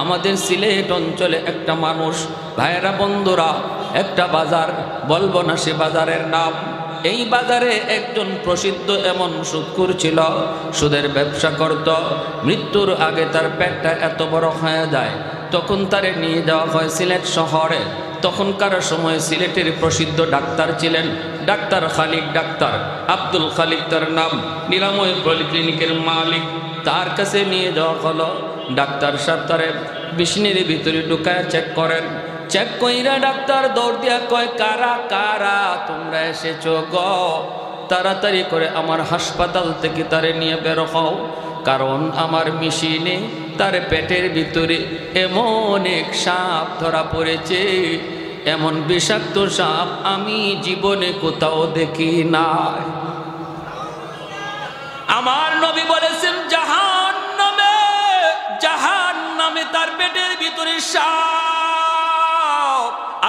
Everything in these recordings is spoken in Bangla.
আমাদের সিলেট অঞ্চলে একটা মানুষ, ভাইয়েরা বন্ধুরা, একটা বাজার, বলবো না সে বাজারের নাম। এই বাজারে একজন প্রসিদ্ধ এমন সুদখোর ছিল, সুদের ব্যবসা করত। মৃত্যুর আগে তার পেটটা এত বড় হয়ে যায়, তখন তারে নিয়ে যাওয়া হয় সিলেট শহরে। তখনকার সময় সিলেটের প্রসিদ্ধ ডাক্তার ছিলেন ডাক্তার খালিক, ডাক্তার আব্দুল খালিক তার নাম, নিরাময় পলিক্লিনিকের মালিক। তার কাছে নিয়ে যাওয়া হলো। ডাক্তার সাহেব তারে বিষ্ণের ভিতরে ঢুকায় চেক করেন। চেক কইরা ডাক্তার দৌড় দিয়া কয়, কারা কারা তোমরা এসেছো গো? তাড়াতাড়ি করে আমার হাসপাতাল থেকে তারে নিয়ে বের হও, কারণ আমার মেশিনে তার পেটের ভিতরে এমন এক সাপ ধরা পড়েছে, এমন বিষাক্ত সাপ আমি জীবনে কোথাও দেখি নাই। আমার নবী বলেছেন জাহান্নামে তার পেটের ভিতরে সাপ।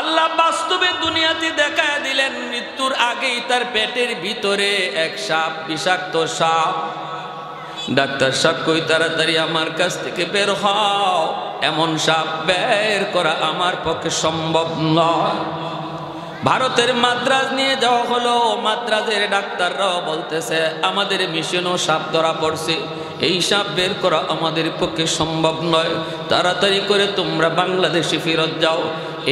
আল্লাহ বাস্তবে দুনিয়াতে দেখায় দিলেন, মৃত্যুর আগেই তার পেটের ভিতরে এক সাপ, বিষাক্ত সাপ। ডাক্তার সাহেব কই, তাড়াতাড়ি আমার কাছ থেকে বের হও, এমন সাপ বের করা আমার পক্ষে সম্ভব নয়। ভারতের মাদ্রাজ নিয়ে যাওয়া হলো। মাদ্রাজের ডাক্তাররাও বলতেছে আমাদের মিশনও সাপ ধরা পড়ছে, এই সাপ বের করা আমাদের পক্ষে সম্ভব নয়, তাড়াতাড়ি করে তোমরা বাংলাদেশে ফেরত যাও।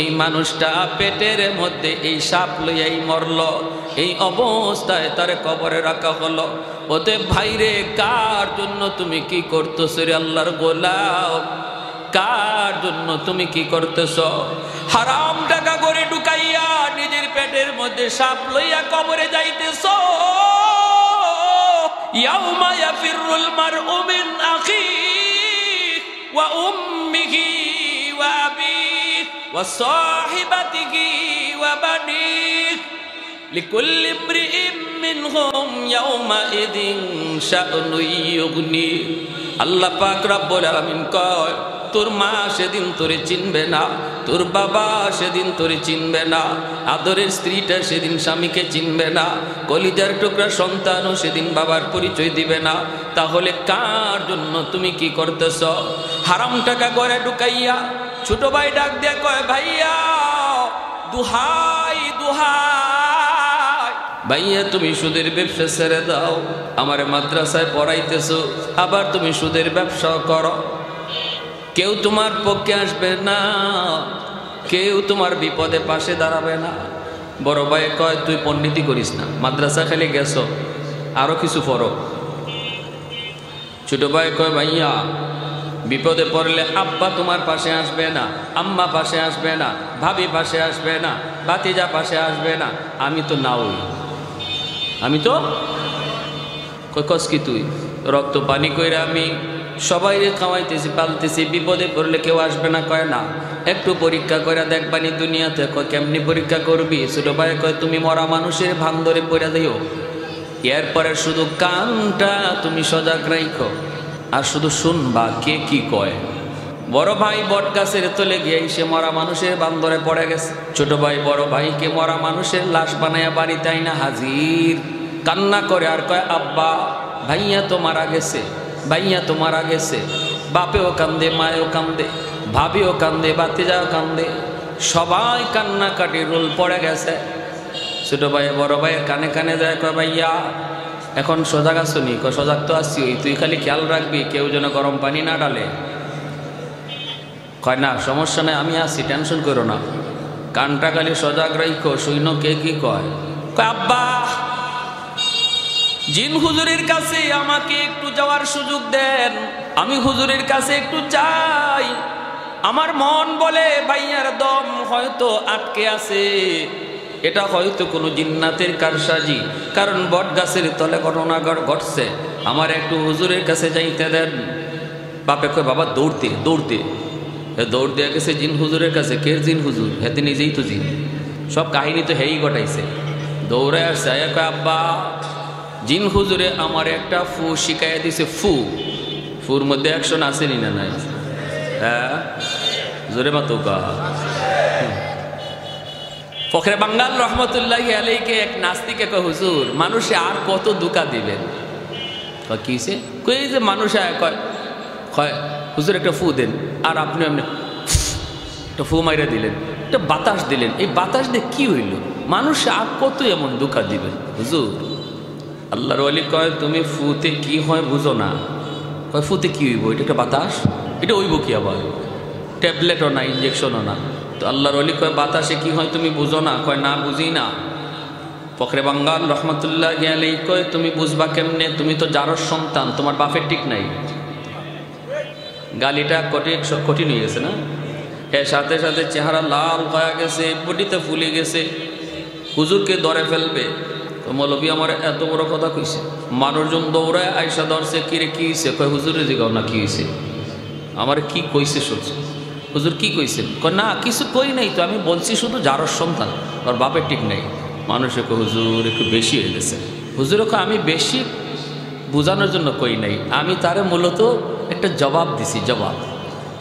এই মানুষটা পেটের মধ্যে এই সাপ লইয়াই মরল। এই অবস্থায় তার কবরে রাখা হলো। ওতে ভাইরে, কার জন্য তুমি কি করতেছো রে আল্লাহর গোলাম? কার জন্য তুমি কি করতেছ? হারাম টাকা করে ঢুকাইয়া নিজের পেটের মধ্যে সাপ লইয়া কবরে যাইতেছ। ইয়াউমা ইয়াফিরুল মারউ মিন আখিহি ওয়া উম্মিহি ওয়া আবিহি ওয়া সাহিবাতিহি ওয়া বানিহি লিকুল্লি ইমরিইম মিনহুম ইয়াউমাইযিন শা'নুন ইউগনি। আল্লাহ পাক রব্বুল আলামিন কয়, তোর মা সেদিন তোরে চিনবে না, তোর বাবা সেদিন তোরে চিনবে না, আদরের স্ত্রীটা সেদিন স্বামীকে চিনবে না, কলিজার টুকরা সন্তানও সেদিন বাবার পরিচয় দিবে না। তাহলে কার জন্য তুমি কি করতেছ? হারাম টাকা করে ঢুকাইয়া ছোট ভাই ডাক দিয়ে কয়, ভাইয়া দুহাই দুহাই, ভাইয়া তুমি সুদের ব্যবসা ছেড়ে দাও। আমার মাদ্রাসায় পড়াইতেছো, আবার তুমি সুদের ব্যবসাও করো। কেউ তোমার পক্ষে আসবে না, কেউ তোমার বিপদে পাশে দাঁড়াবে না। বড় ভাই কয়, তুই পণ্ডিতি করিস না, মাদ্রাসা খেলে গেছো, আরো কিছু পড়ো। ছোট ভাই কয়, ভাইয়া বিপদে পড়লে আব্বা তোমার পাশে আসবে না, আম্মা পাশে আসবে না, ভাবি পাশে আসবে না, ভাতিজা পাশে আসবে না, আমি তো নাওই, আমি তো কয়, কস কি তুই? রক্ত পানি কইরা আমি সবাই খাওয়াইতেছি, পালতেছি, বিপদে পড়লে কেউ আসবে না। কয় না, একটু পরীক্ষা করে দেখবানি দুনিয়াতে। কয় কেমনি পরীক্ষা করবি? ছোট ভাই কয়, তুমি মরা মানুষের ভান ধরে পড়ে দিও, এরপরে শুধু কানটা তুমি সজাগ রাখো আর শুধু শুনবা কে কি কয়। বড় ভাই বট গাছের তলে গিয়ে সে মরা মানুষের ভান ধরে পড়ে গেছে। ছোট ভাই বড় ভাইকে মরা মানুষের লাশ বানাইয়া বাড়িতে আইনা হাজির, কান্না করে আর কয়, আব্বা ভাইয়া তো মারা গেছে, ভাইয়া তো মারা গেছে। বাপেও কান্দে, মায়েও কান্দে, ভাবিও কান্দে, বাতিজাও কান্দে, সবাই কান্নাকাটি রোল পড়ে গেছে। ছোট ভাই বড় ভাইয়ের কানে কানে যায়, কয় ভাইয়া এখন সজাগ আছো নি? কয় সজাগ তো আসছি, তুই খালি খেয়াল রাখবি কেউ যেন গরম পানি না ডালে। কয় না সমস্যা নেই, আমি আসছি, টেনশন করো না, কানটা খালি সজাগ রাখো, সৈন্য কে কি কয়। কয় আব্বা জিন হুজুরের কাছে আমাকে একটু যাওয়ার সুযোগ দেন, আমি হুজুরের কাছে একটু যাই। আমার মন বলে ভাইয়ার দম হয়তো আটকে আছে, এটা হয়তো কোনো জিন্নাতের কারসাজি, কারণ বট গাছের তলে ঘটনা ঘটছে, আমার একটু হুজুরের কাছে যাইতে দেন। বাপে কয়, বাবা দৌড়তে দৌড়তে দৌড় দেওয়া গেছে জিন হুজুরের কাছে। কে জিন হুজুর? হেতে নিজেই তো জিন, সব কাহিনী তো হেই ঘটাইছে। দৌড়ে আসছে, কয় আব্বা জিন হুজুরে আমার একটা ফু শিখাইয়া দিছে। ফুর মধ্যে অ্যাকশন আসেনি না নাই? হ্যাঁ জোরে মাতুকা। ফখরে বাঙ্গাল রহমতুল্লাহি আলাইহি এক নাস্তিকে কয়, হুজুর মানুষে আর কত ধোঁকা দিবেন? কিসে? কই যে মানুষ কয় হুজুর একটা ফু দেন, আর আপনি আপনি একটা ফু মাইরা দিলেন, একটা বাতাস দিলেন। এই বাতাস দিয়ে কি হইল? মানুষ আর কত এমন দুঃখা দিবেন হুজুর? আল্লাহর ওয়ালি কয় তুমি ফুতে কি হয় বুঝো না। কয় ফুতে কি হইব? এটা একটা বাতাস, এটা হইব কি আবার? ট্যাবলেটও না, ইঞ্জেকশনও না। তো আল্লাহর ওয়ালি কয় বাতাসে কি হয় তুমি বুঝো না? কয় না, বুঝি না। ফখরে বাঙ্গাল রহমতুল্লাহ আলাইহি কয় তুমি বুঝবা কেমনে? তুমি তো জারর সন্তান, তোমার বাপের ঠিক নাই। গালিটা কঠিন হয়ে গেছে না? এর সাথে সাথে চেহারা লাল হয়ে গেছে, বডিতে ফুলে গেছে, হুজুরকে ধরে ফেলবে। তো মৌলবী আমার এত বড় কথা কইছে, মানুষজন দৌড়ায় আয়সা ধরছে, কিরে কি হয়েছে? কয় হুজুরে জিগাও না কি হয়েছে, আমার কি কইছে শুনছে। হুজুর কি কইছেন? কয় না কিছু কই নাই তো, আমি বলছি শুধু জারর সন্তান, ওর বাপের ঠিক নাই। মানুষে কয় হুজুর একটু বেশি হয়ে গেছে। হুজুর কয় আমি বেশি বোঝানোর জন্য কই নাই, আমি তারে মূলত একটা জবাব দিছি। জবাব,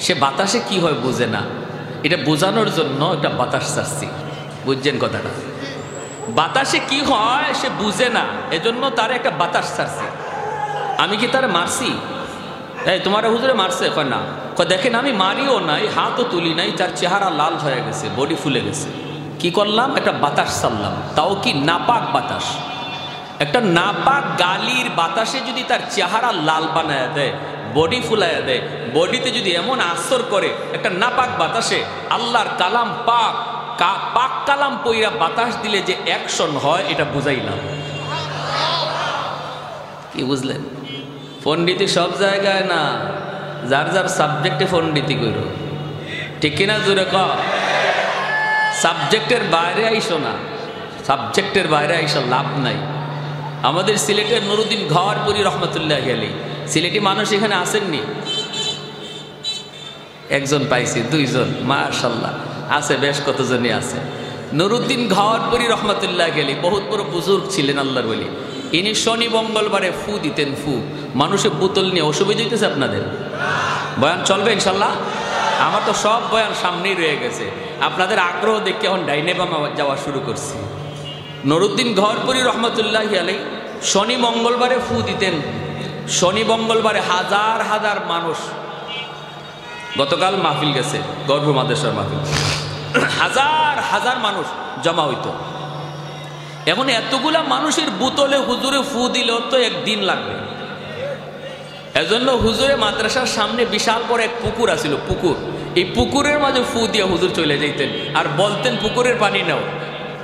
সে বাতাসে কি হয় বুঝে না, এটা বোঝানোর জন্য একটা বাতাস ছাড়ছি। বুঝছেন কথাটা? বাতাসে কি হয় সে বুঝে না, এজন্য তার একটা বাতাস ছাড়ছি। আমি কি তারে মারছি? এই তোমার হুজুরে মারছে? কয় না। কয় দেখেন আমি মারিও নাই, হাতও তুলি নাই, তার চেহারা লাল হয়ে গেছে, বডি ফুলে গেছে। কি করলাম? একটা বাতাস ছাড়লাম, তাও কি নাপাক বাতাস। একটা নাপাক গালির বাতাসে যদি তার চেহারা লাল বানায় দেয়, বডি ফুলাইয়া দেয়, বডিতে যদি এমন আসর করে একটা নাপাক বাতাসে, আল্লাহর কালাম পাক পাক কালাম পইরা বাতাস দিলে যে অ্যাকশন হয়, এটা বুঝাইলাম। কি বুঝলেন? পণ্ডিতি সব জায়গায় না, যার যার সাবজেক্টে পণ্ডিতি করো, ঠিক কিনা? জোরে ক। সাবজেক্টের বাইরে আইসো না, সাবজেক্টের বাইরে আইসো লাভ নাই। আমাদের সিলেটের নুরুদ্দিন ঘরপুরি রহমতুল্লাহ আলাইহি, সিলেটি মানুষ এখানে আসেননি? একজন পাইছি, দুইজন, মাশাআল্লাহ আছে, বেশ কতজনই আছে। নুরুদ্দিন ঘরপুরি রহমতুল্লাহ আলাইহি বহুত বড় বুজুর্গ ছিলেন, আল্লাহর ওলি। ইনি শনি মঙ্গলবারে ফু দিতেন। ফু মানুষের বোতল নিয়ে। অসুবিধা হইতেছে আপনাদের? বয়ান চলবে ইনশাল্লাহ? আমার তো সব বয়ান সামনেই রয়ে গেছে, আপনাদের আগ্রহ দেখে এখন ডাইনে বামা যাওয়া শুরু করছি। নুরুদ্দিন ঘরপুরি রহমতুল্লাহ আলাইহি শনি মঙ্গলবারে ফু দিতেন। শনি মঙ্গলবারে হাজার হাজার মানুষ, গতকাল মাহফিল গেছে, গর্ভ মাদ্রাসার মাহফিল, হাজার হাজার মানুষ জমা হইতো। এখন এতগুলা মানুষের বোতলে হুজুরে ফু দিলেও তো একদিন লাগবে। এজন্য হুজুরে মাদ্রাসার সামনে বিশাল বড় এক পুকুর আছিল, পুকুর। এই পুকুরের মাঝে ফু দিয়ে হুজুর চলে যাইতেন, আর বলতেন পুকুরের পানি নাও।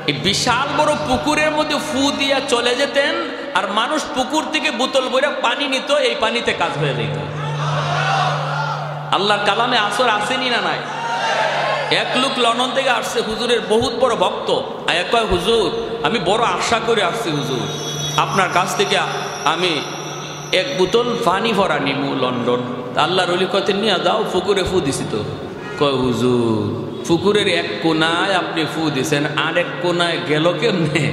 এই বিশাল বড় পুকুরের মধ্যে ফু দিয়া চলে যেতেন, আর মানুষ পুকুর থেকে বোতল বইরা পানি নিত, এই পানিতে কাজ হয়ে যেত। আল্লাহর কালামে আসর আসেনি না নাই? এক লোক লন্ডন থেকে আসছে, হুজুরের বহুত বড় ভক্ত। আয়া কয় হুজুর আমি বড় আশা করে আসছি হুজুর, আপনার কাছ থেকে আমি এক বোতল পানি ভরা নিমু লন্ডন। আল্লাহর ওলি কয়তে নিয়ে যাও, পুকুরে ফু দিছি তো। কয় হুজুর পুকুরের এক কোনায় আপনি ফু দিছেন, আর এক কোনায় গেল কেমনে?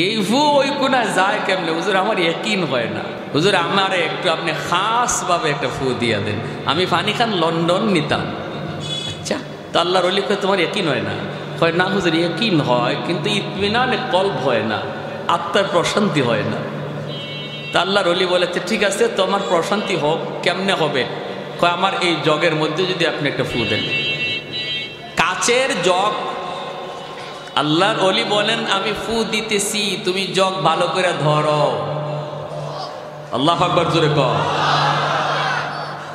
এই ফু ওই কোনায় যায় কেমনে? হুজুর আমার ইয়াকিন হয় না, হুজুর আমার একটু আপনি খাসভাবে একটা ফু দিয়া দেন, আমি পানি খান লন্ডন নিতাম। আচ্ছা, তো আল্লাহর ওলি কয় তোমার ইয়াকিন হয় না? কয় না হুজুর ইয়াকিন হয়, কিন্তু ইতমিনানে কলব হয় না, আত্মার প্রশান্তি হয় না। তা আল্লাহর ওলি বলেছে ঠিক আছে, তোমার প্রশান্তি হোক, কেমনে হবে? কয় আমার এই জগের মধ্যে যদি আপনি একটা ফু দেন, কাচের জগ। আল্লাহর ওলি বলেন আমি ফু দিতেছি, তুমি জগ ভালো করে ধরো। আল্লাহু আকবার, জোরে কও।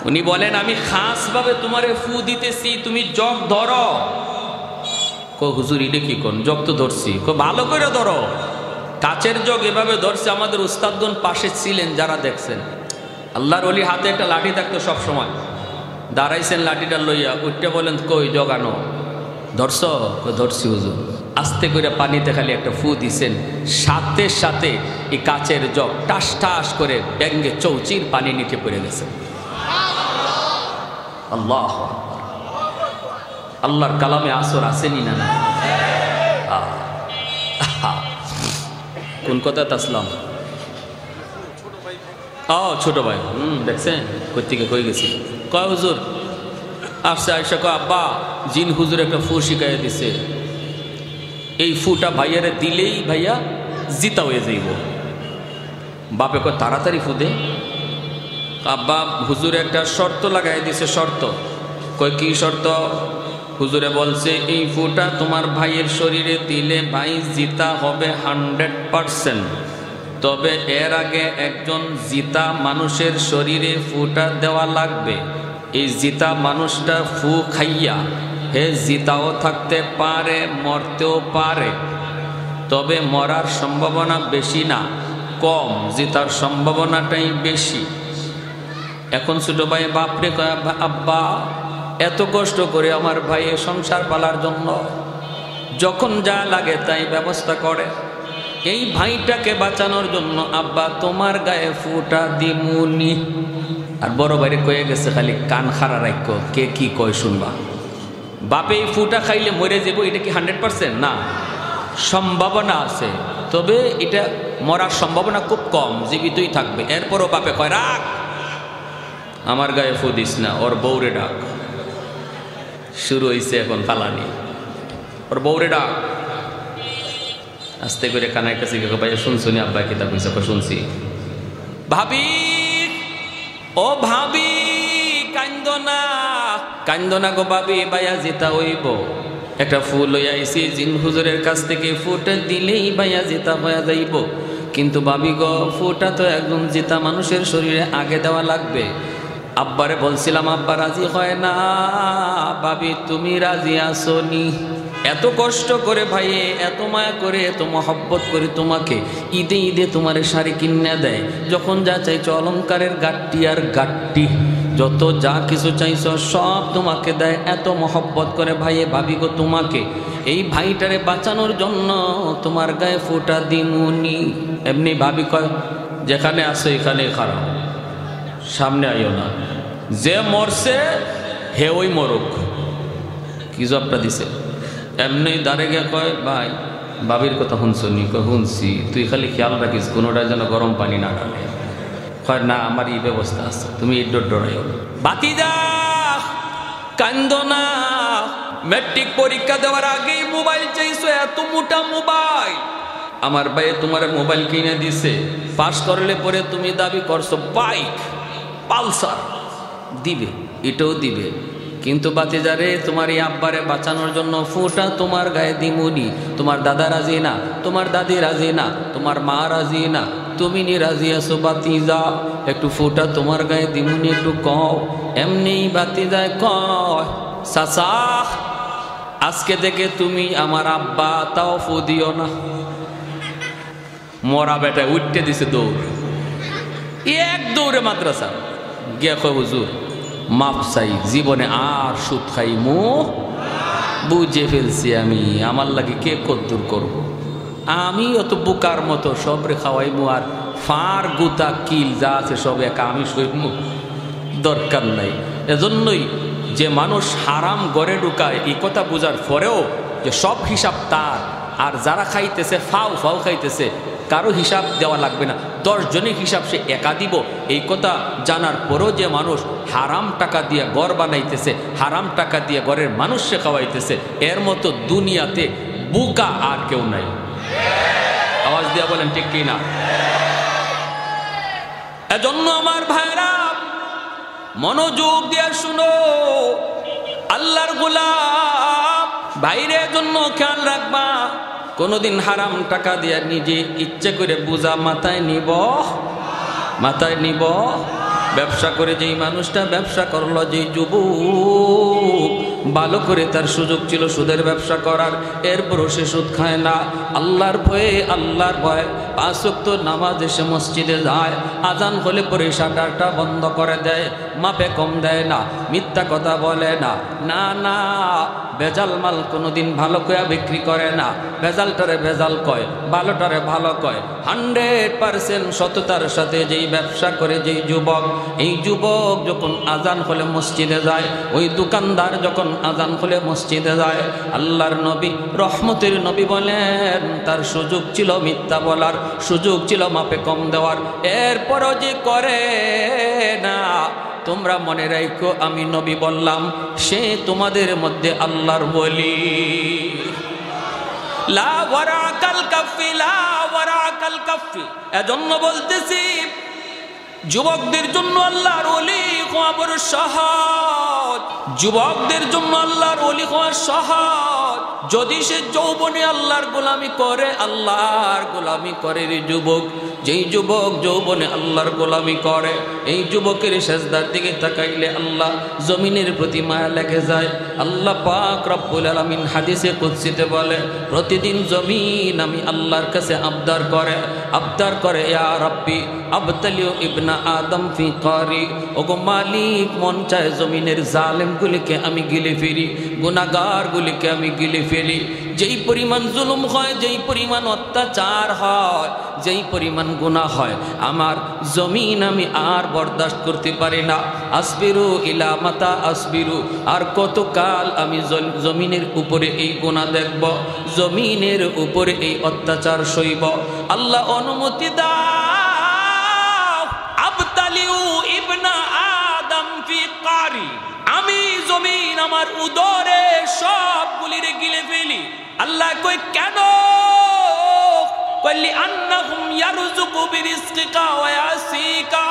উনি বলেন আমি খাসভাবে তোমারে ফু দিতেছি, তুমি জগ ধরো। কো হুজুর এটা কি কোন? জগ তো ধরছি। কো ভালো করে ধরো। কাচের জগ এভাবে ধরছে। আমাদের উস্তাদগণ পাশে ছিলেন যারা দেখছেন, আল্লাহর ওলি হাতে একটা লাঠি থাকতো সব সময়, দাঁড়াইছেন লাঠিটা লইয়া, উঠতে বলেন কই জগ আনো। ধরছ? ধরছি হুজুর। আস্তে করে পানিতে খালি একটা ফু দিছেন, সাথে সাথে এই কাচের জগ টাস টাস করে ব্যাঙ্গে চৌচির পানি নিচে পড়ে গেছে। আল্লাহ, আল্লাহর কালামে আসর আসেনি না? কোন কথা আসলাম? ও ছোট ভাই, দেখছেন কোথেকে কই গেছি। কয় হুজুর আসছে, আয়সা কয় আব্বা জিন হুজুর একটা ফু শিখাইয়া দিছে, এই ফুটা ভাইয়ারে দিলেই ভাইয়া জিতা হয়ে যাইব। বাপে কয় তাড়াতাড়ি ফু দে। আব্বা হুজুর একটা শর্ত লাগাই দিছে। শর্ত কই কি শর্ত? হুজুরে বলছে এই ফুটা তোমার ভাইয়ের শরীরে দিলে ভাই জিতা হবে 100%। তবে এর আগে একজন জিতা মানুষের শরীরে ফুটা দেওয়া লাগবে। এই জিতা মানুষটা ফু খাইয়া হে জিতাও থাকতে পারে, মরতেও পারে, তবে মরার সম্ভাবনা বেশি না, কম, জিতার সম্ভাবনাটাই বেশি। এখন ছোট ভাই বাপরে কয় আব্বা এত কষ্ট করে আমার ভাইয়ের সংসার পালার জন্য যখন যা লাগে তাই ব্যবস্থা করে, এই ভাইটাকে বাঁচানোর জন্য আব্বা তোমার গায়ে ফুটা দিমুনি। আর বড় ভাইরে কয়ে গেছে খালি কান খাড়া রাখো, কে কি কয় শুনবা। বাপে এই ফুটা খাইলে মরে যাবো এটা কি 100%? না, সম্ভাবনা আছে, তবে এটা মরার সম্ভাবনা খুব কম, জীবিতই থাকবে। এরপরও বাপে কয় রাখ, আমার গায়ে ফু দিস না, ওর বউরে ডাক। শুরু হয়েছে এখন ফালানি, ওর বউরে ডাক। আস্তে করে কানায় কাছে গিয়ে ভাই শুনছুনি আব্বা কিতাব হয়েছে? শুনছি। ভাবি, ও ভাবি কান্দনা, কান্দনা গো ভাবি, ভাইয়া জিতা হইব। একটা ফুল হইয়া আইসি জিন হুজুরের কাছ থেকে, ফুটা দিলেই ভাইয়া জিতা হইয়া যাইব। কিন্তু ভাবি গো ফুটা তো একজন জিতা মানুষের শরীরে আগে দেওয়া লাগবে। আব্বারে বলছিলাম, আব্বা রাজি হয় না। ভাবি তুমি রাজি আসনি? এত কষ্ট করে ভাইয়ে, এত মায়া করে, এত মহব্বত করে তোমাকে ঈদে ঈদে তোমার শাড়ি কিনে দেয়, যখন যা চাইছো অলংকারের গাট্টি আর গাট্টি, যত যা কিছু চাইছো সব তোমাকে দেয়, এত মহব্বত করে ভাইয়ে। ভাবি গো তোমাকে এই ভাইটারে বাঁচানোর জন্য তোমার গায়ে ফোঁটা দিমুনি। এমনি ভাবি কয় যেখানে আসো এখানে খারাপ, সামনে আইও না, যে মরছে হে ওই মরুক। কি জবটা দিছে? এমনি দাঁড়ে গিয়ে কয় ভাই ভাবির কথা শুনছনি? কয় শুনছি। তুই খালি খেয়াল রাখিস কোনোটা যেন গরম পানি না ডালে। কয় না আমার এই ব্যবস্থা আছে, তুমি এই ডরাইও না। বাতিজা কান্দো না, ম্যাট্রিক পরীক্ষা দেওয়ার আগেই মোবাইল চাইছো, এত মোটা মোবাইল। আমার ভাই তোমার মোবাইল কিনে দিছে, পাস করলে পরে তুমি দাবি করছো বাইক পালসার দিবে, এটাও দিবে। কিন্তু বাতিজারে তোমার এই আব্বারে বাঁচানোর জন্য ফুটা তোমার গায়ে দিমুনি। তোমার দাদা রাজি না, তোমার দাদি রাজি না, তোমার মা রাজি না, তুমি নি রাজি আছো বাতিজা, একটু ফুটা তোমার গায়ে দিমুনি, একটু কও। এমনি বাতিজায় কয় চাচা আজকে থেকে তুমি আমার আব্বা, তাও ফু দিও না। মরা বেটা উঠতে দিছে দৌড়, এক দৌড়ে মাদ্রাসা গিয়া কয় হুজুর মাপ চাই, জীবনে আর সুদ খাইমু, বুঝে ফেলছি আমি, আমার লাগে কে কদ্দুর করবো, আমি অত বুকার মতো সবরে খাওয়াইমু, আর ফার গুতা কিল যা আছে সব একা আমি সইমু, দরকার নাই। এজন্যই যে মানুষ হারাম গড়ে ঢুকায় এই কথা বোঝার পরেও যে সব হিসাব তার, আর যারা খাইতেছে ফাও ফাও খাইতেছে কারো হিসাব দেওয়া লাগবে না, 10 জনের হিসাব সে একা দিব, এই কথা জানার পরেও যে মানুষ হারাম টাকা দিয়ে ঘর বানাইতেছে, হারাম টাকা দিয়ে ঘরের মানুষ সে খাওয়াইতেছে, এর মতো দুনিয়াতে বুকা আর কেউ নাই। আওয়াজ দিয়া বলেন ঠিক কি না? এজন্য আমার ভাইরা মনোযোগ দিয়ে শুনো, আল্লাহর গোলাম বাইরে জন্য খেয়াল রাখবা, কোনোদিন হারাম টাকা দিয়ে নিজে ইচ্ছে করে বোঝা মাথায় নিব। ব্যবসা করে যেই মানুষটা ব্যবসা করলো, যেই যুবক ভালো করে তার সুযোগ ছিল সুদের ব্যবসা করার, এরপরও সে সুদ খায় না, আল্লাহর ভয়ে 5 ওয়াক্ত নামাজ এসে মসজিদে যায়, আজান হলে পরে শাটারটা বন্ধ করে দেয়, মাপে কম দেয় না, মিথ্যা কথা বলে না, না ভেজাল মাল কোনোদিন ভালো করে বিক্রি করে না, ভেজালটারে ভেজাল কয়, ভালোটারে ভালো কয়। 100% সততার সাথে যেই ব্যবসা করে যেই যুবক, এই যুবক যখন আজান হলে মসজিদে যায়, ওই দোকানদার যখন আজান হলে মসজিদে যায়, আল্লাহর নবী রহমতের নবী বলেন তার সুযোগ ছিল মিথ্যা বলার, সুযোগ ছিল মাপে কম দেওয়ার, এরপরও যে করে না, তোমরা মনে রাখো আমি নবী বললাম, সে তোমাদের মধ্যে আল্লাহর ওলি। লা ওয়ারাকাল কাফি, লা ওয়ারাকাল কাফি। এজন্য বলতেছি যুবকদের জন্য আল্লাহর ওলি হওয়া বড় সহজ, যুবকদের জন্য আল্লাহর ওলি হওয়া সহজ। যদি সে যৌবনে আল্লাহর গোলামি করে, আল্লাহর গোলামি করে রে যুবক, যেই যুবক যৌবনে আল্লাহর গোলামি করে, এই যুবকের সেজদার দিকে তাকাইলে আল্লাহ জমিনের প্রতি মায়া লেগে যায়। আল্লাহ পাক রব্বুল আলামিন হাদিসে কুদসিতে বলে, প্রতিদিন জমিন আমি আল্লাহর কাছে আবদার করে ইয়া রাব্বি আবতালিউ ইবনা আদম ফি কারি, ওগো মালিক মন চায় জমিনের জালেমগুলিকে আমি গিলে ফেলি, গুনাহগারগুলিকে আমি গিলে ফেলি। যেই পরিমাণ জুলুম হয়, যেই পরিমাণ অত্যাচার হয়, যেই পরিমাণ গুনাহ হয়, আমার জমিন আমি আর বরদাস্ত করতে পারি না। আসবিরু ইলা মাতা আসবিরু, আর কতকাল আমি জমিনের উপরে এই গুনাহ দেখব, জমিনের উপরে এই অত্যাচার সইব। আল্লাহ অনুমতি দাও, আবতালিউ ইবনা আদম ফি কারি, আমি জমিন আমার উদরে সবগুলিরে গিলে ফেলি। আল্লাহ কই কেন? কইলি আন্নাহুম ইয়ারযুকু বিরিজকিকা ওয়া ইয়াসিকা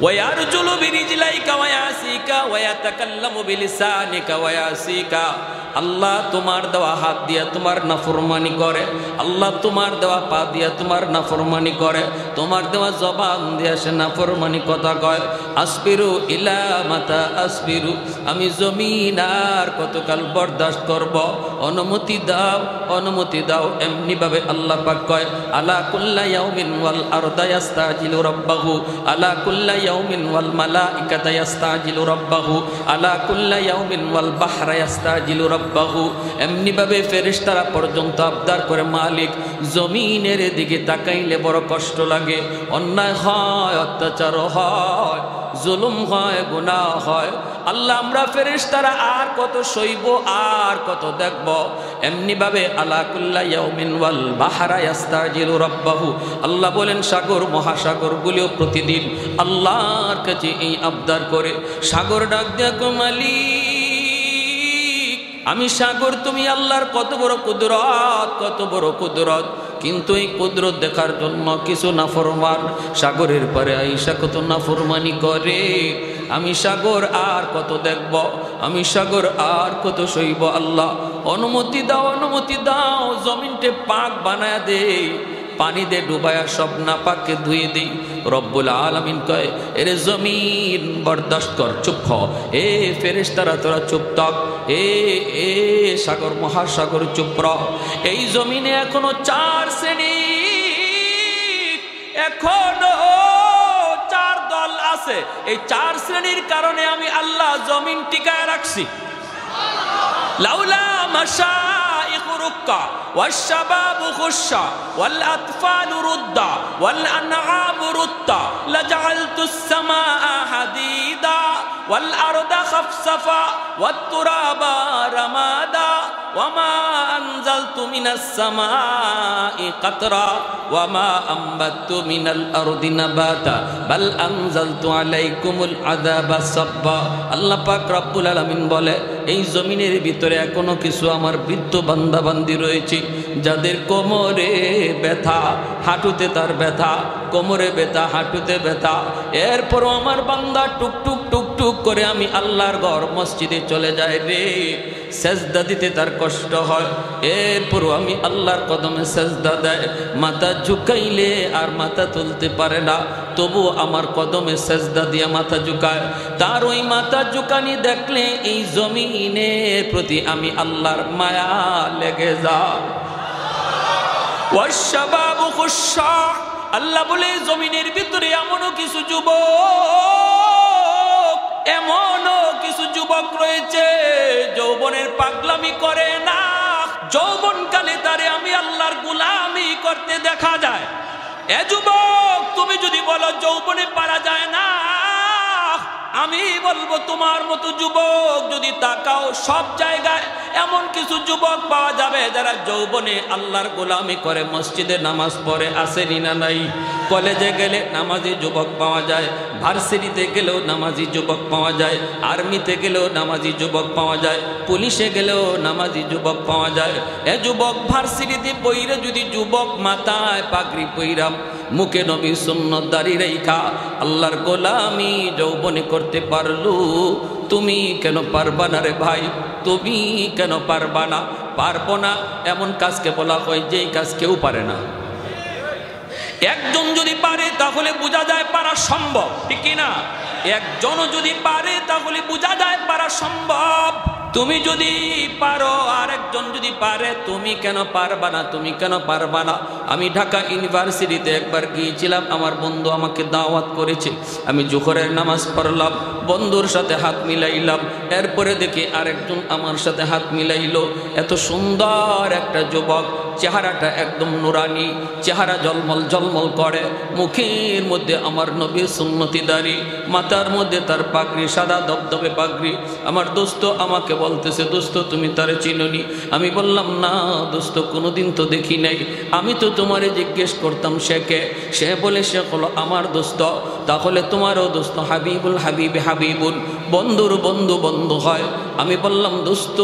ওয়া ইয়ারজুলু বিরিজলাইকা ওয়া ইয়াসিকা ওয়া ইয়াতাকাল্লামু বিলিসানিকা ওয়া ইয়াসিকা। আল্লাহ তোমার দেওয়া হাত দিয়া তোমার নাফরমানি করে, আল্লাহ তোমার দেওয়া পা দিয়া তোমার নাফরমানি করে, তোমার দেওয়া জবান দিয়া সে নাফরমানি কথা কয়। আসবিরু ইলা মাতা আসবিরু, আমি জমিন আর কতকাল বরদাস্ত করব, অনুমতি দাও, অনুমতি দাও। এমনি ভাবে আল্লাহ পাক কয়, আলা কুল্লা ইয়াউমিন ওয়াল আরদা ইয়াস্তাজিলু রাব্বাহু, আলা কুল্লা ইয়াউমিন ওয়াল মালাইকাতু ইয়াস্তাজিলু রাব্বাহু, আলা কুল্লা ইয়াউমিন ওয়াল বাহরা ইয়াস্তাজিলু রাব্বাহু। এমনি ভাবে ফেরেশতারা পর্যন্ত আবদার করে, মালিক জমিনের দিকে তাকাইলে বড় কষ্ট লাগে, অন্যায় হয়, অত্যাচার হয়, জুলুম হয়, গুনাহ হয়। আল্লাহ আমরা ফেরেশতারা আর কত সইব, আর কত দেখব। এমনি ভাবে আলা কুল্লা ইয়াউমিন ওয়াল বাহরা ইয়াস্তাজিলু রাব্বাহু, আল্লাহ বলেন সাগর মহাসাগর গুলিও প্রতিদিন আল্লাহর কাছে এই আবদার করে। সাগর ডাক দেয়া কো, মালিক আমি সাগর, তুমি আল্লাহর কত বড় কুদরত, কত বড় কুদরত, কিন্তু এই কুদরত দেখার জন্য কিছু নাফরমান সাগরের পারে আইসা কত নাফরমানি করে। আমি সাগর আর কত দেখব, আমি সাগর আর কত সইব। আল্লাহ অনুমতি দাও, অনুমতি দাও, জমিনকে পাক বানায় দে, পানি দে ডুবায়া সব নাপাককে ধুয়ে দিই। রব্বুল আলামিন কয়, এরে জমিন বরদাস্ত কর, চুপ হ। এ ফেরেশতারা তোরা চুপ থাক, এ সাগর মহাসাগর চুপ রহ। এই জমিনে এখনো 4 শ্রেণী, এখনো 4 দল আছে। এই 4 শ্রেণীর কারণে আমি আল্লাহ জমিন টিকায় রাখছি। লাউলা মাশাইখ রুক্কা والشباب خشا والأطفال ردا والأنعام ردا لجعلت السماء حديدا والأرض خفصفا والتراب رمادا وما أنزلت من السماء قطرا وما أنبت من الأرض نباتا بل أنزلت عليكم العذاب صبا। আল্লাহ পাক রব্বুল আলামিন বলে, এই জমিনের ভিতরে এখনো কিছু আমার বৃদ্ধ বান্দা বান্দি রয়েছে, যাদের কোমরে ব্যথা, হাঁটুতে তার ব্যথা, কোমরে ব্যথা, হাঁটুতে ব্যথা। এরপরও আমার বান্দা টুকটুক টুকটুক করে আমি আল্লাহর ঘর মসজিদে চলে যায় রে, সেজদা দিতে তার কষ্ট হয়। এরপরও আমি আল্লাহর কদমে সেজদা দেয়, মাথা ঝুঁকাইলে আর মাথা তুলতে পারে না, তবু আমার কদমে সেজদা দিয়ে মাথা ঝুঁকায়। তার ওই মাথা ঝুঁকানি দেখলে এই জমিনের প্রতি আমি আল্লাহর মায়া লেগে যায়। ওয়াশবাবু খুশা, আল্লাহ বলে জমিনের ভিতরে এমনও কিছু যুবক, এমনও কিছু যুবক রয়েছে যৌবনের পাগলামি করে না, যৌবনকালে তারে আমি আল্লাহর গোলামি করতে দেখা যায়। এ যুবক, তুমি যদি বলো যৌবনে পারা যায় না, আমি বলবো তোমার মতো যুবক যদি তাকাও সব জায়গায় এমন কিছু যুবক পাওয়া যাবে যারা যৌবনে আল্লাহর গোলামি করে, মসজিদে নামাজ পড়ে, আসেনি না নাই? কলেজে গেলে নামাজি যুবক পাওয়া যায়, ভার্সিটিতে গেলেও নামাজি যুবক পাওয়া যায়, আর্মিতে গেলেও নামাজি যুবক পাওয়া যায়, পুলিশে গেলেও নামাজি যুবক পাওয়া যায়। এ যুবক ভার্সিটিতে পইরে যদি যুবক মাথায় পাগড়ি পইরাম মুখে নবী সুন্নত দাড়ি রেখা আল্লাহর গোলামি যৌবনে করতে পারলু, তুমি কেন পারবা না রে ভাই? তুমি কেন পারবা না? পারবো না এমন কাজকে বলা হয় যেই কাজ কেউ পারে না। একজন যদি পারে তাহলে বোঝা যায় পারা সম্ভব, ঠিক না? একজনও যদি পারে তাহলে বোঝা যায় পারা সম্ভব। তুমি যদি পারো আর একজন যদি পারে, তুমি কেন পারবা না? তুমি কেন পারবা না? আমি ঢাকা ইউনিভার্সিটিতে একবার গিয়েছিলাম, আমার বন্ধু আমাকে দাওয়াত করেছে, আমি জোহরের নামাজ পড়লাম, বন্ধুর সাথে হাত মিলাইলাম, এরপরে দেখি আরেকজন আমার সাথে হাত মিলাইলো। এত সুন্দর একটা যুবক, চেহারাটা একদম নুরানি, চেহারা জলমল জলমল করে, মুখের মধ্যে আমার নবীর সুন্নতি দাড়ি, মাথার মধ্যে তার পাগড়ি, সাদা দবদবে পাগড়ি। আমার দোস্ত আমাকে বলতেছে, দোস্ত তুমি তারে চিনোনি? আমি বললাম না দোস্ত, কোনোদিন তো দেখি নাই। আমি তো তোমারে জিজ্ঞেস করতাম সে কে? সে বলে সে হলো আমার দোস্ত। তাহলে তোমারও দোস্ত হাবিবুল হাবিবে হাবিবুল, বন্ধুর বন্ধু বন্ধু হয়। আমি বললাম দোস্ত,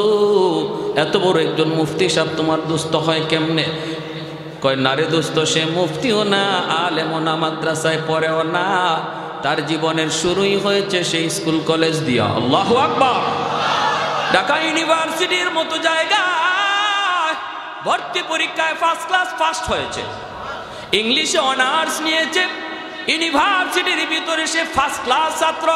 এত বড় একজন মুফতি সাহেব তোমার দোস্ত হয় কেমনে? কয় না রে দোস্ত, সে মুফতিও না, আলেমও না, মাদ্রাসায় পড়েও না, তার জীবনের শুরুই হয়েছে সেই স্কুল কলেজ দিয়া। আল্লাহু আকবার। ঢাকা ইউনিভার্সিটির মতো জায়গায় ভর্তি পরীক্ষায় ফার্স্ট ক্লাস ফার্স্ট হয়েছে, ইংলিশে অনার্স নিয়েছে, ইউনিভার্সিটির ভিতরে সে ফার্স্ট ক্লাস ছাত্র।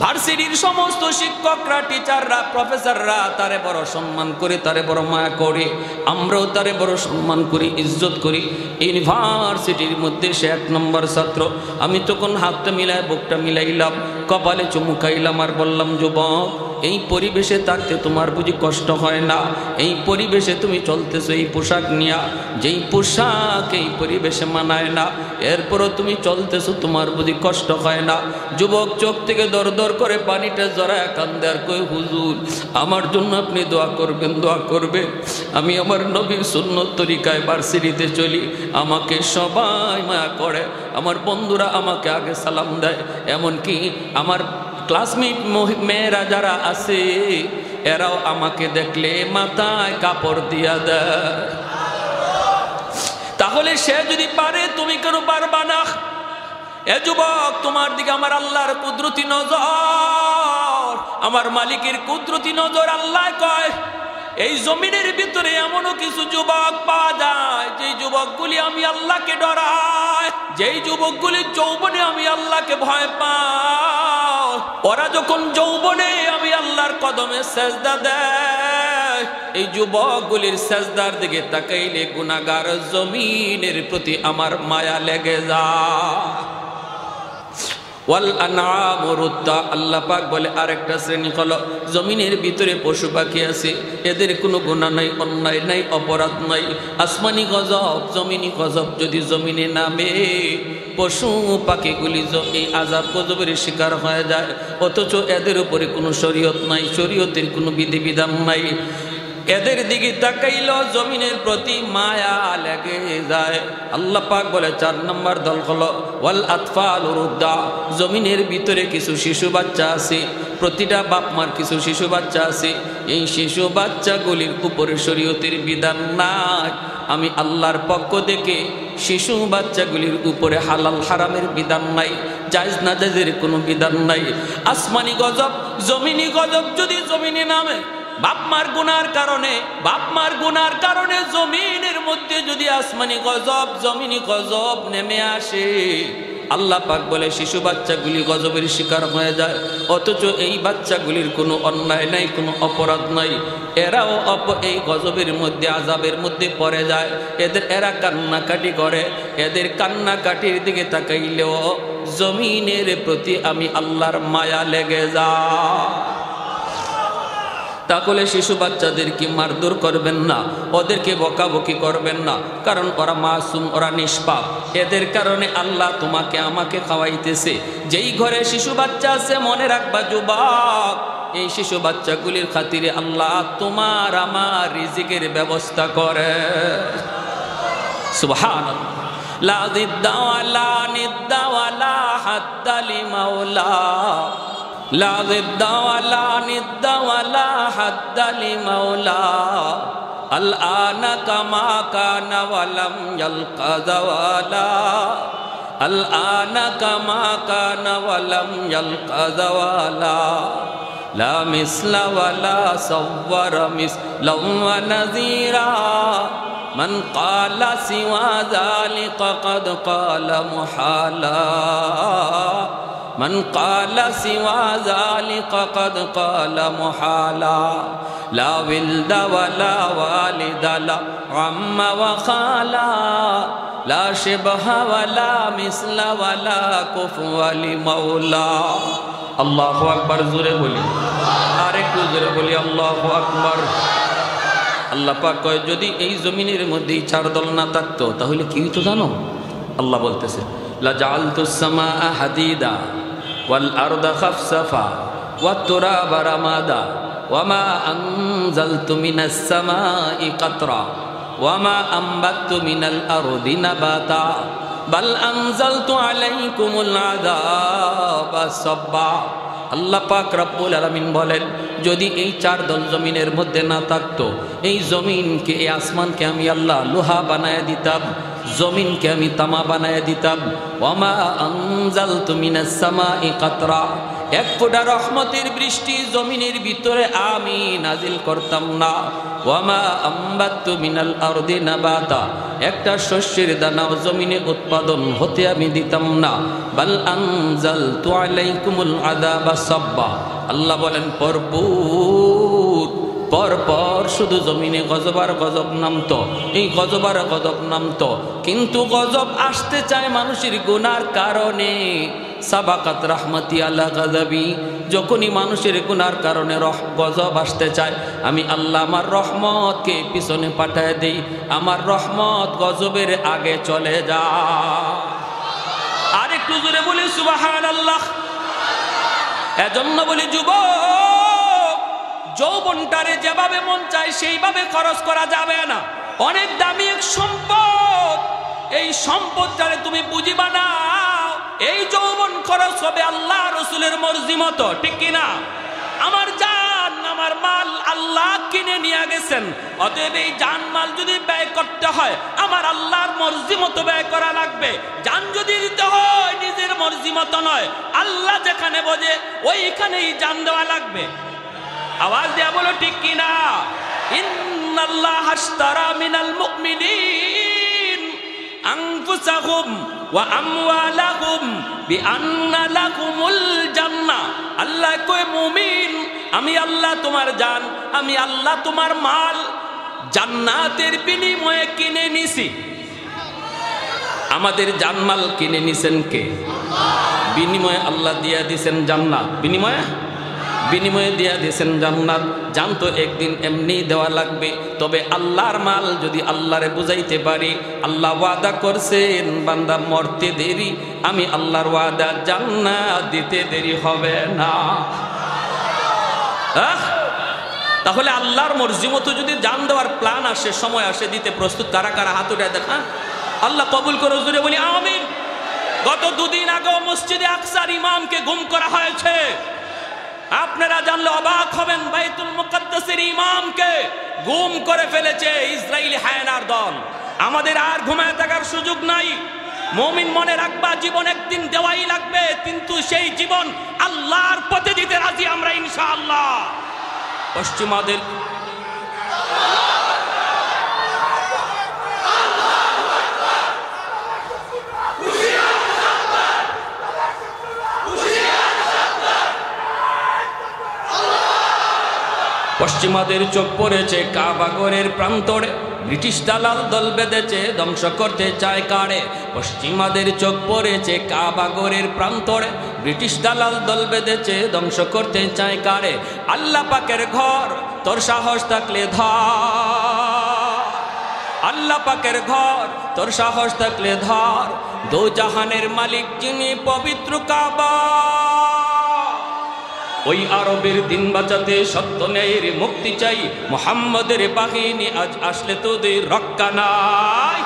ভার্সিটির সমস্ত শিক্ষকরা, টিচাররা, প্রফেসররা তারে বড় সম্মান করে, তারে বড় মায়া করে, আমরাও তারে বড় সম্মান করি, ইজ্জত করি। ইউনিভার্সিটির মধ্যে সে 1 নম্বর ছাত্র। আমি তখন হাতটা মিলাই, বুকটা মিলাইলাম, কপালে চুমুকাইলাম আর বললাম, যুবক, এই পরিবেশে থাকতে তোমার বুঝি কষ্ট হয় না? এই পরিবেশে তুমি চলতেছো এই পোশাক নিয়া, যেই পোশাক এই পরিবেশে মানায় না, এরপরও তুমি চলতেছো, তোমার বুঝি কষ্ট হয় না? যুবক চোখ থেকে দর দর করে পানিটা জড়ায় কান্দে আর কই, হুজুর আমার জন্য আপনি দোয়া করবেন, দোয়া করবেন। আমি আমার নবীর সুন্নত তরিকায় ভার্সিটিতে চলি, আমাকে সবাই মায়া করে, আমার বন্ধুরা আমাকে আগে সালাম দেয়, এমনকি আমার ক্লাসমেট মেয়েরা যারা আছে এরাও আমাকে দেখলে মাথায় কাপড় দিয়া দেয়। তাহলে সে যদি পারে, তুমি কেন পারবা না? এ যুবক, তোমার দিকে আমার আল্লাহর কুদরতি নজর, আমার মালিকের কুদরতি নজর। আল্লাহ কয়, এই জমিনের ভিতরে এমনও কিছু যুবক পাওয়া যায় যেই যুবকগুলি আমি আল্লাহকে ডরায়, যেই যুবকগুলি যৌবনে আমি আল্লাহকে ভয় পাই। ওরা যখন যৌবনে আমি আল্লাহর কদমে সেজদা দেয়, এই যুবকগুলির সেজদার দিকে তাকাইলে গুনাহগার জমিনের প্রতি আমার মায়া লেগে যায়। ওয়াল আনআম রুদ্দা, আল্লাহ পাক বলে আরেকটা শ্রেণী হলো জমিনের ভিতরে পশু পাখি আছে, এদের কোনো গুনাহ নাই, অন্যায় নাই, অপরাধ নাই। আসমানি গজব, জমিনি গজব যদি জমিনে নামে, পশু পাখিগুলি এই আযাব গজবের শিকার হয়ে যায়, অথচ এদের উপরে কোনো শরীয়ত নাই, শরীয়তের কোনো বিধিবিধান নাই। এদের দিকে তাকাইল জমিনের প্রতি মায়া লেগে যায়। আল্লাহ পাক বলে 4 নম্বর দল হলো ওয়াল আতফাল রুদ্দা, জমিনের ভিতরে কিছু শিশু বাচ্চা আছে, প্রতিটা বাপ মার কিছু শিশু বাচ্চা আছে, এই শিশু বাচ্চাগুলির উপরে শরীয়তের বিধান নাই। আমি আল্লাহর পক্ষ থেকে শিশু বাচ্চাগুলির উপরে হালাল হারামের বিধান নাই, জায়েজ না জায়েজের কোনো বিধান নাই। আসমানি গজব, জমিনি গজব যদি জমিনে নামে, বাপ মার গুনার কারণে জমিনের মধ্যে যদি আসমানি গজব, জমিনি গজব নেমে আসে, আল্লাহ পাক বলে শিশু বাচ্চাগুলি গজবের শিকার হয়ে যায়, অথচ এই বাচ্চাগুলির কোনো অন্যায় নাই, কোনো অপরাধ নাই, এরাও এই গজবের মধ্যে, আযাবের মধ্যে পড়ে যায়। এরা কান্নাকাটি করে, এদের কান্নাকাটির দিকে তাকাইলেও জমিনের প্রতি আমি আল্লাহর মায়া লেগে যায়। তাহলে শিশু বাচ্চাদেরকে মারধর করবেন না, ওদেরকে বকাবকি করবেন না, কারণ ওরা মাসুম, ওরা নিষ্পাপ। এদের কারণে আল্লাহ তোমাকে আমাকে খাওয়াইতেছে। যেই ঘরে শিশু বাচ্চা আছে, মনে রাখবা যুবক, এই শিশু বাচ্চাগুলির খাতিরে আল্লাহ তোমার আমার রিজিকের ব্যবস্থা করে। সুবহানাল্লাহ। লা জিদ্দা ওয়ালা নিদ্দা ওয়ালা হাদ্দা লিমাওলা, লা জিদ্দা ওয়ালা নিদ্দা ওয়ালা হাদ্দা লিমাওলা, الآن كما كان ولم يلق زوالا الآن كما كان ولم يلق زوالا لا مثل ولا صور مثلا ونذيرا من قال سوى ذلك قد قال محالا من قال سوى ذلك قد قال محالا لا ولد ولا والد لا عم وخالا لا شبه ولا مثل ولا كفوا لمولا আল্লাহু আকবার জোরে বলি আর একটু জোরে বলি আল্লাহু আকবার আল্লাহ পাক কয় যদি এই জমিনের মধ্যে চার দল না থাকতো তাহলে কি হতো জানো আল্লাহ বলতেছে লা জাআলতুস সামাআ হাদিদা ওয়াল আরদা খাফসাফা ওয়াত তুরাবা রামাদা ওয়ামা আনজালতু মিনাস সামাই কাতরা ওয়ামা আনবাতু মিনাল আরদি নাবাতা বাল আনজালতু আলাইকুমুল আযাবা সাব্বা আল্লাহ পাক রব্বুল আলামিন বলেন যদি এই চার দল জমিনের মধ্যে না থাকতো এই জমিনকে এই আসমানকে আমি আল্লাহ লোহা বানায় দিতাম জমিনকে আমি তামা বানায় দিতাম ওয়ামা আনজালতু মিনাস সামাই কাতরা এক ফোঁটা রহমতের বৃষ্টি জমিনের ভিতরে আমি নাজিল করতাম না ওয়ামা আম্বাতু মিনাল আরদি নাবাতা একটা শস্যের দানাও জমিনে উৎপাদন হতে আমি দিতাম না বাল আনজালতু আলাইকুমুল আযাবা সাব্বা আল্লাহ বলেন পরপর শুধু জমিনে গজব আর গজব নামতো এই গজব আর গজব নামতো কিন্তু গজব আসতে চায় মানুষের গুনার কারণে সাবাকাত রাহমাতি আলা গাযাবি যখনই মানুষের গুনার কারণে গজব আসতে চায় আমি আল্লাহ আমার রহমতকে পিছনে পাঠায় দেই আমার রহমত গজবের আগে চলে যায় আর একটু জোরে বলি সুবহানাল্লাহ এজন্য বলি যুবক যৌবনটারে যেভাবে মন চায় সেইভাবে খরচ করা যাবে না অনেক দামি এক সম্পদ এই সম্পদটারে তুমি বুঝিবা না এই যৌবন খরচ হবে আল্লাহ রাসূলের মর্জি মতো ঠিক কি না আমার জান আমার মাল আল্লাহ কিনে নিয়ে গেছেন অতএব এই জান মাল যদি ব্যয় করতে হয় আমার আল্লাহর মর্জি মতো ব্যয় করা লাগবে জান যদি দিতে হয় নিজের মর্জি মতো নয় আল্লাহ যেখানে বোঝে ওইখানেই জান দেওয়া লাগবে আওয়াজ দিয়া বলো ঠিক কি না ইন্নাল্লাহা আশতারা মিনাল মুমিনিন আনফুসাহুম ওয়া আমওয়ালাহুম বিআন্না লাকুমুল জান্নাহ আল্লাহ কয় মুমিন আমি আল্লাহ তোমার জান আমি আল্লাহ তোমার মাল জান্নাতের বিনিময়ে কিনে নিছি আমাদের জানমাল কিনে নিছেন কে বিনিময়ে আল্লাহ দিয়া দিবেন জান্নাত বিনিময়ে দিয়া দিয়েছেন জান্নাত জানতো একদিন এমনি দেওয়া লাগবে তবে আল্লাহর মাল যদি আল্লাহরে বুঝাইতে পারি আল্লাহ ওয়াদা করছেন বান্দা মরতে দেরি আমি আল্লাহর ওয়াদা জান্নাত দিতে দেরি হবে না তাহলে আল্লাহর মর্জি মতো যদি জান দেওয়ার প্ল্যান আসে সময় আসে দিতে প্রস্তুত কারা কারা হাত উঠে দেখা আল্লাহ কবুল করে জুড়ে বলি আমিন গত দুদিন আগে মসজিদে আকসার ইমামকে গুম করা হয়েছে আপনারা জানলে অবাক হবেন বাইতুল মুকাদ্দাসের ইমামকে গুম করে ফেলেছে ইসরাইলি হায়নার দল আমাদের আর ঘুমায় থাকার সুযোগ নাই মুমিন মনে রাখবা জীবন একদিন দেওয়াই লাগবে কিন্তু সেই জীবন আল্লাহর পথে দিতে রাজি আমরা ইনশাআল্লাহ পশ্চিমাদের পশ্চিমাদের চোখ পড়েছে কাবাগরের প্রান্তরে ব্রিটিশ দালাল দল বেঁধেছে ধ্বংস করতে চায় কারে পশ্চিমাদের চোখ পড়েছে কাবাগরের প্রান্তরে ব্রিটিশ দালাল দল বেঁধেছে ধ্বংস করতে চায় কারে আল্লাহ পাকের ঘর তোর সাহস থাকলে ধর আল্লাহ পাকের ঘর তোর সাহস থাকলে ধর দো জাহানের মালিক যিনি পবিত্র কাবা ওই আরবের দিন বাঁচাতে সত্য ন্যায়ের মুক্তি চাই মুহাম্মদের বাহিনী আজ আসলে তোদের রক্ষা নাই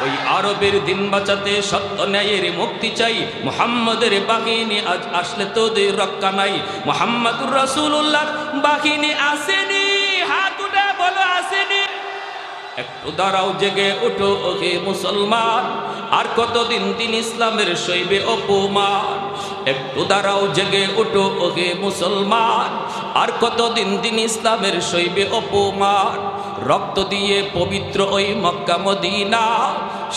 ওই আরবের দিন বাঁচাতে সত্য ন্যায়ের মুক্তি চাই মুহাম্মদের বাহিনী আজ আসলে তোদের রক্ষা নাই মুহাম্মদুর রাসূলুল্লাহর বাহিনী আসেনি হাত উঠে বলো আসেনি একটু দাঁড়াও, জেগে ওঠো ওহে মুসলমান, আর কতদিন দিন ইসলামের সইবে অপমান। একটু দাঁড়াও, জেগে ওঠো ওহে মুসলমান, আর কতদিন দিন ইসলামের সইবে অপমান। রক্ত দিয়ে পবিত্র ওই মক্কা মদিনা,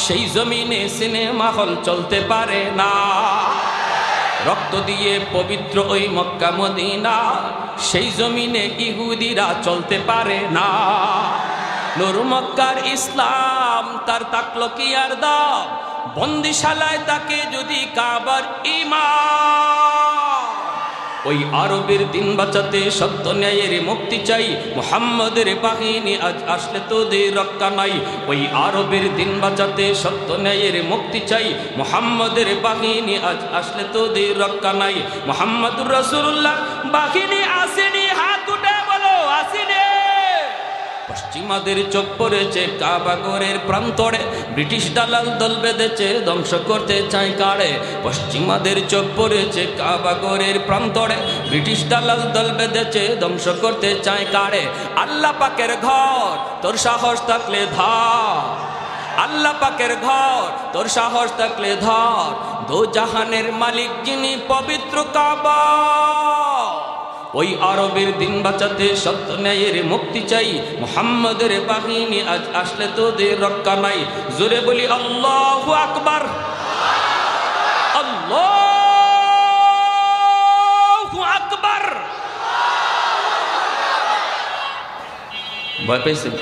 সেই জমিনে সিনেমা হল চলতে পারে না। রক্ত দিয়ে পবিত্র ওই মক্কা মদিনা, সেই জমিনে ইহুদিরা চলতে পারে না। নূর মক্কার ইসলাম তার তাকলো কি আর দাম, বন্দিশালায় তাকে যদি কাবার ইমাম। ওই আরবের দিন বাঁচাতে সত্য ন্যায়ের মুক্তি চাই, মুহাম্মদের বাহিনী আজ আসলে তোদের রক্ষা নাই। ওই আরবের দিন বাঁচাতে সত্য ন্যায়ের মুক্তি চাই, মুহাম্মদের বাহিনী আজ আসলে তোদের রক্ষা নাই। মুহাম্মদুর রাসূলুল্লাহ বাহিনী আসেনি, হাত উঠে বলো আসেনি। পশ্চিমাদের চোখ পড়েছে কাবাগরের প্রান্তরে, ব্রিটিশ দালাল দল বেঁধেছে ধ্বংস করতে চায় কারে। পশ্চিমাদের চোখ পড়েছে কাবাগরের প্রান্তরে, ব্রিটিশ দালাল দল বেঁধেছে ধ্বংস করতে চায় কারে। আল্লাহ পাকের ঘর তোর সাহস থাকলে ধর, আল্লাহ পাকের ঘর তোর সাহস থাকলে ধর। দো জাহানের মালিক যিনি পবিত্র কাবা, ওই আরবের দিন বাঁচাতে সত্য ন্যায়ের মুক্তি চাই, মুহাম্মদের বাহিনী আজ আসলে তোদের রক্ষা নাই। জোরে বলি আল্লাহু আকবার, আল্লাহু আকবার। ভয় পেয়েছেন?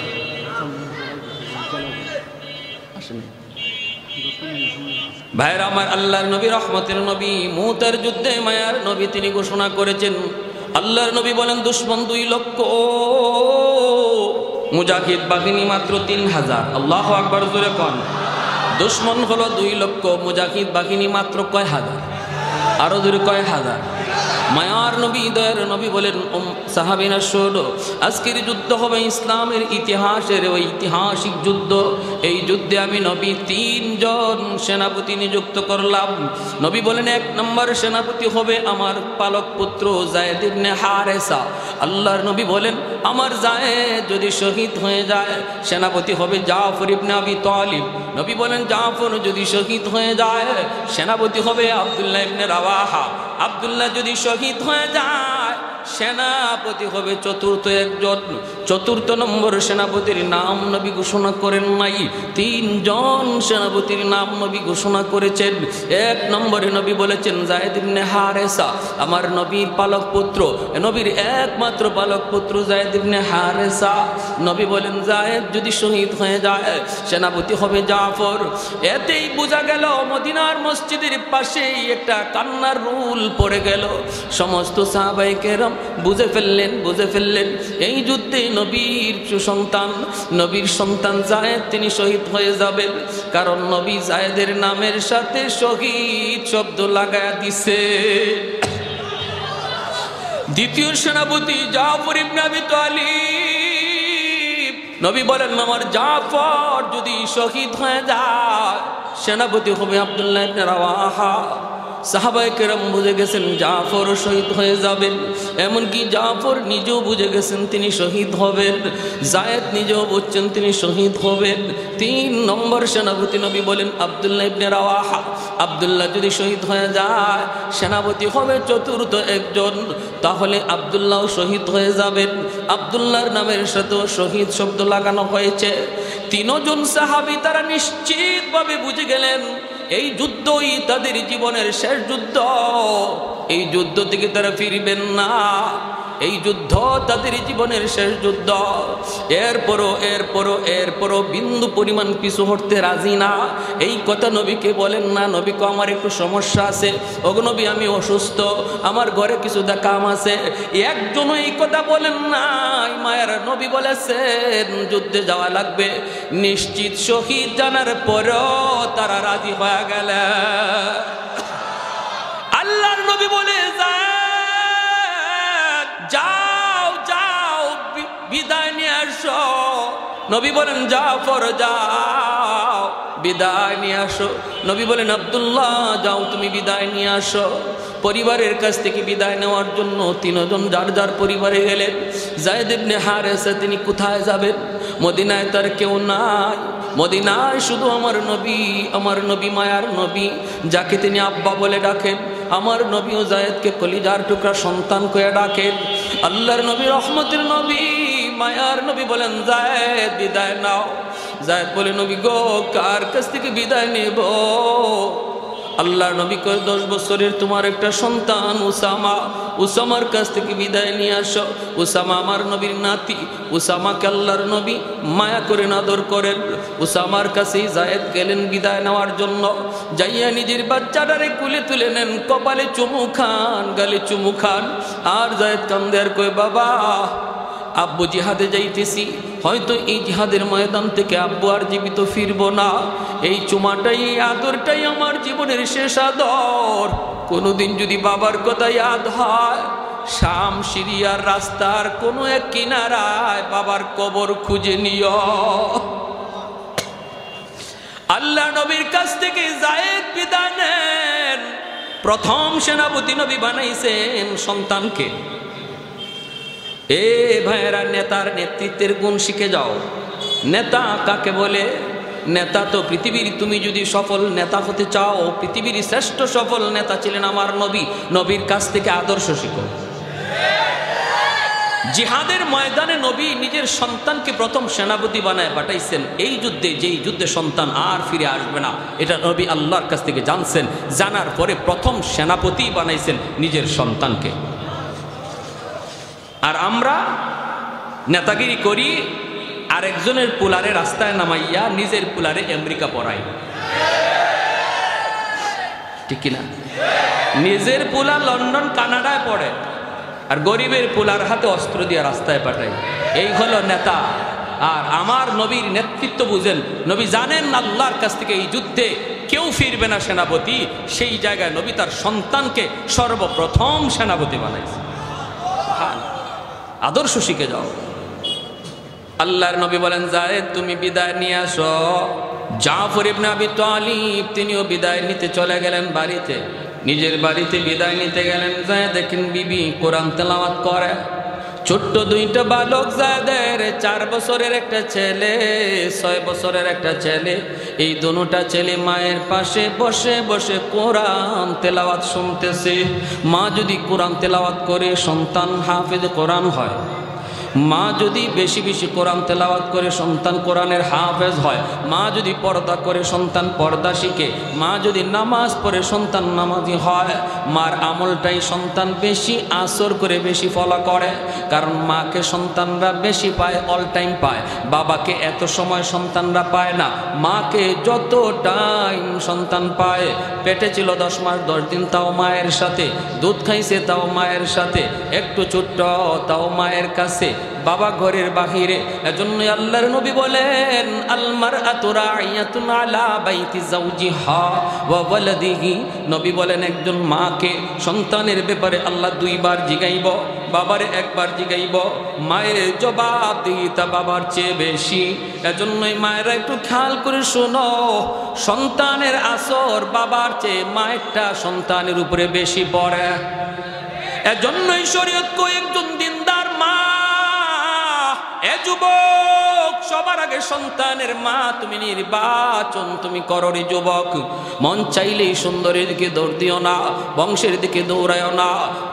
ভাইরা আমার, আল্লাহর নবী রহমতের নবী, মুতার যুদ্ধে মায়ার নবী তিনি ঘোষণা করেছেন, আল্লাহর নবী বলেন দুশমন 2 লক্ষ, মুজাহিদ বাহিনী মাত্র 3000। আল্লাহু আকবার জোরে কোন। দুশমন হলো 2 লক্ষ, মুজাহিদ বাহিনী মাত্র কয় হাজার? আরো জোরে কয় হাজার? মায়ার নবী দয়ার নবী বলেন, সাহাবীরা শোনো, আজকের যুদ্ধ হবে ইসলামের ইতিহাসের ঐতিহাসিক যুদ্ধ। এই যুদ্ধে আমি নবী 3 জন সেনাপতি নিযুক্ত করলাম। নবী বলেন 1 নম্বর সেনাপতি হবে আমার পালক পুত্র যায়েদ ইবনে হারেসা। আল্লাহর নবী বলেন, আমার যায়েদ যদি শহীদ হয়ে যায় সেনাপতি হবে জাফর ইবনে আবি তালিব। নবী বলেন, জাফর যদি শহীদ হয়ে যায় সেনাপতি হবে আব্দুল্লাহ ইবনে রাওয়াহা। আব্দুল্লাহ যদি শহীদ হয়ে যায় সেনাপতি হবে চতুর্থ একজন। চতুর্থ নম্বর সেনাপতির নাম নবী ঘোষণা করেন নাই, 3 জন সেনাপতির নাম নবী ঘোষণা করেছেন। 1 নম্বরে নবী বলেছেন যায়েদ ইবনে হারেসা, আমার নবীর পালক পুত্র, নবীর একমাত্র পালক পুত্র যায়েদ ইবনে হারেসা। নবী বলেন যায়েদ যদি শহীদ হয়ে যায় সেনাপতি হবে জাফর। এতেই বোঝা গেল মদিনার মসজিদের পাশেই একটা কান্নার রুল পড়ে গেল। সমস্ত সাহাবায়ে কেরাম বুঝে ফেললেন এই যুদ্ধে নবীর সন্তান, নবীর সন্তান যায়েদ তিনি শহীদ হয়ে যাবেন, কারণ নবী যায়েদের নামের সাথে শহীদ শব্দ লাগায়া দিছে। দ্বিতীয় সেনাপতি জাফর ইবনে আবি তালিব। নবী বলেন আমার জাফর যদি শহীদ হয়ে যায় সেনাপতি হবে আব্দুল্লাহ ইবনে রাওয়াহা। সাহাবায়ে কেরাম বুঝে গেছেন জাফর শহীদ হয়ে যাবেন, এমনকি জাফর নিজেও বুঝে গেছেন তিনি শহীদ হবেন, যায়েদ নিজেও বুঝছেন তিনি শহীদ হবেন। 3 নম্বর সেনাপতি নবী বলেন আব্দুল্লাহ ইবনে রাওয়াহা। আব্দুল্লাহ যদি শহীদ হয়ে যায় সেনাপতি হবে চতুর্থ একজন, তাহলে আব্দুল্লাহ শহীদ হয়ে যাবেন। আব্দুল্লাহর নামের সাথেও শহীদ শব্দ লাগানো হয়েছে। 3 জন সাহাবী তারা নিশ্চিতভাবে বুঝে গেলেন এই যুদ্ধই তাদের জীবনের শেষ যুদ্ধ, এই যুদ্ধ থেকে তারা ফিরবেন না, এই যুদ্ধ তাদের জীবনের শেষ যুদ্ধ। এরপরও বিন্দু পরিমাণ পিছু হটতে রাজি না। এই কথা নবীকে বলেন না, নবীকে আমার একটু সমস্যা আছে, ওগো নবী আমি অসুস্থ, আমার ঘরে কিছু কাম আছে, একজনও এই কথা বলেন না। মায়ের নবী বলেছেন যুদ্ধে যাওয়া লাগবে, নিশ্চিত শহীদ জানার পরও তারা রাজি হয়ে গেল। আল্লাহর নবী বলে যাও যাও বিদায় নিয়ে আসো। নবী বলেন জাফর যাও বিদায় নিয়ে আসো। নবী বলেন আব্দুল্লাহ যাও তুমি বিদায় নিয়ে আসো। পরিবারের কাছ থেকে বিদায় নেওয়ার জন্য তিনজন যার যার পরিবারে গেলেন। যায়েদ ইবনে হারেসা তিনি কোথায় যাবেন? মদিনায় তার কেউ নাই, মদিনায় শুধু আমার নবী মায়ার নবী, যাকে তিনি আব্বা বলে ডাকেন। আমার নবীও যায়েদকে কলিজার টুকরা সন্তান কয়ে ডাকেন। আল্লাহর নবী, রহমতের নবী, মায়ার নবী বলেন, যায়েদ বিদায় নাও। যায়েদ বলে, নবী গো, কার কাছ থেকে বিদায় নেব? আল্লাহর নবী কয়, 10 বছরের তোমার একটা সন্তান উসামা, উসামার কাছ থেকে বিদায় নিয়ে আসো। উসামা আমার নবীর নাতি, উসামাকে আল্লাহর নবী মায়া করে আদর করেন। উসামার কাছেই যায়েদ গেলেন বিদায় নেওয়ার জন্য। যাইয়া নিজের বাচ্চাটারে কুলে তুলে নেন, কপালে চুমু খান, গালে চুমু খান। আর যায়েদ কান্দে আর কয়, বাবা আব্বু জিহাদে যাইতেছি, হয়তো এই জিহাদের ময়দান থেকে আব্বু আর জীবিত ফিরবো না। এই চুমাটাই, এই আদরটাই আমার জীবনের শেষ আদর। কোনোদিন যদি বাবার কথা ইয়াদ হয়, শাম সিরিয়ার রাস্তার কোনো এক কিনারায় বাবার কবর খুঁজে নিও। আল্লাহ নবীর কাছ থেকে যায়েদ বিদায় নেন। প্রথম সেনাপতি নবী বানাইছেন সন্তানকে। এ ভাইয়েরা, নেতার নেতৃত্বের গুণ শিখে যাও। নেতা কাকে বলে? নেতা তো পৃথিবীর, তুমি যদি সফল নেতা হতে চাও, পৃথিবীর শ্রেষ্ঠ সফল নেতা ছিলেন আমার নবী। নবীর কাছ থেকে আদর্শ শিখো। জিহাদের ময়দানে নবী নিজের সন্তানকে প্রথম সেনাপতি বানায় পাঠাইছেন। এই যুদ্ধে, যেই যুদ্ধে সন্তান আর ফিরে আসবে না, এটা নবী আল্লাহর কাছ থেকে জানছেন। জানার পরে প্রথম সেনাপতি বানাইছেন নিজের সন্তানকে। আর আমরা নেতাগিরি করি, আরেকজনের পুলারে রাস্তায় নামাইয়া নিজের পুলারে আমেরিকা পড়াই, ঠিক কিনা? নিজের পুলা লন্ডন কানাডায় পড়ে, আর গরিবের পুলার হাতে অস্ত্র দিয়ে রাস্তায় পাঠাই। এই হলো নেতা। আর আমার নবীর নেতৃত্ব বুঝেন। নবী জানেন আল্লাহর কাছ থেকে এই যুদ্ধে কেউ ফিরবে না সেনাপতি। সেই জায়গায় নবী তার সন্তানকে সর্বপ্রথম সেনাপতি বানাইছে। আদর্শ শিখে যাও। আল্লাহর নবী বলেন, যায়েদ তুমি বিদায় নিয়ে আসো। জাফর ইবনে আবি তালিব তিনিও বিদায় নিতে চলে গেলেন বাড়িতে। নিজের বাড়িতে বিদায় নিতে গেলেন। যায় দেখেন বিবি কোরআন তেলাওয়াত করে। ছোট্ট দুইটা বালক যাদের, 4 বছরের একটা ছেলে, 6 বছরের একটা ছেলে। এই দুটা ছেলে মায়ের পাশে বসে বসে কোরআন তেলাওয়াত শুনতেছে। মা যদি কোরআন তেলাওয়াত করে সন্তান হাফেজ কোরআন হয়। মা যদি বেশি বেশি কোরআন তেলাওয়াত করে সন্তান কোরআনের হাফেজ হয়। মা যদি পর্দা করে সন্তান পর্দা শিখে। মা যদি নামাজ পড়ে সন্তান নামাজি হয়। মার আমলটাই সন্তান বেশি আসর করে বেশি ফলো করে। কারণ মাকে সন্তানরা বেশি পায়, অল টাইম পায়। বাবাকে এত সময় সন্তানরা পায় না। মাকে যত টাইম সন্তান পায়। পেটে ছিল 10 মাস 10 দিন, তাও মায়ের সাথে। দুধ খাইছে তাও মায়ের সাথে। একটু ছোট্ট তাও মায়ের কাছে। বাবা ঘরের বাহিরে। এজন্য আল্লাহর নবী বলেন, আল মারআতু রাইয়াতুন আলা বাইতি যাওজিহা ওয়া ওয়ালাদিহি। নবী বলেন, একজন মাকে সন্তানের ব্যাপারে আল্লাহ 2 বার জিগাইব, বাবারে 1 বার জিগাইব। মায়ের জবাবদিহিতা বাবার চেয়ে বেশি। এজন্যই মায়েরা একটু খেয়াল করে শোনো, সন্তানের আসর বাবার চেয়ে মায়েরটা সন্তানের উপরে বেশি পড়ে। এজন্যই শরীয়ত কই, একজন দিনদার মা, এ যুবক, সবার আগে সন্তানের মা তুমি নির্বাচন তুমি করো রে যুবক। মন চাইলেই সুন্দরের দিকে দৌড় দিও না, বংশের দিকে দৌড়ায়ও না,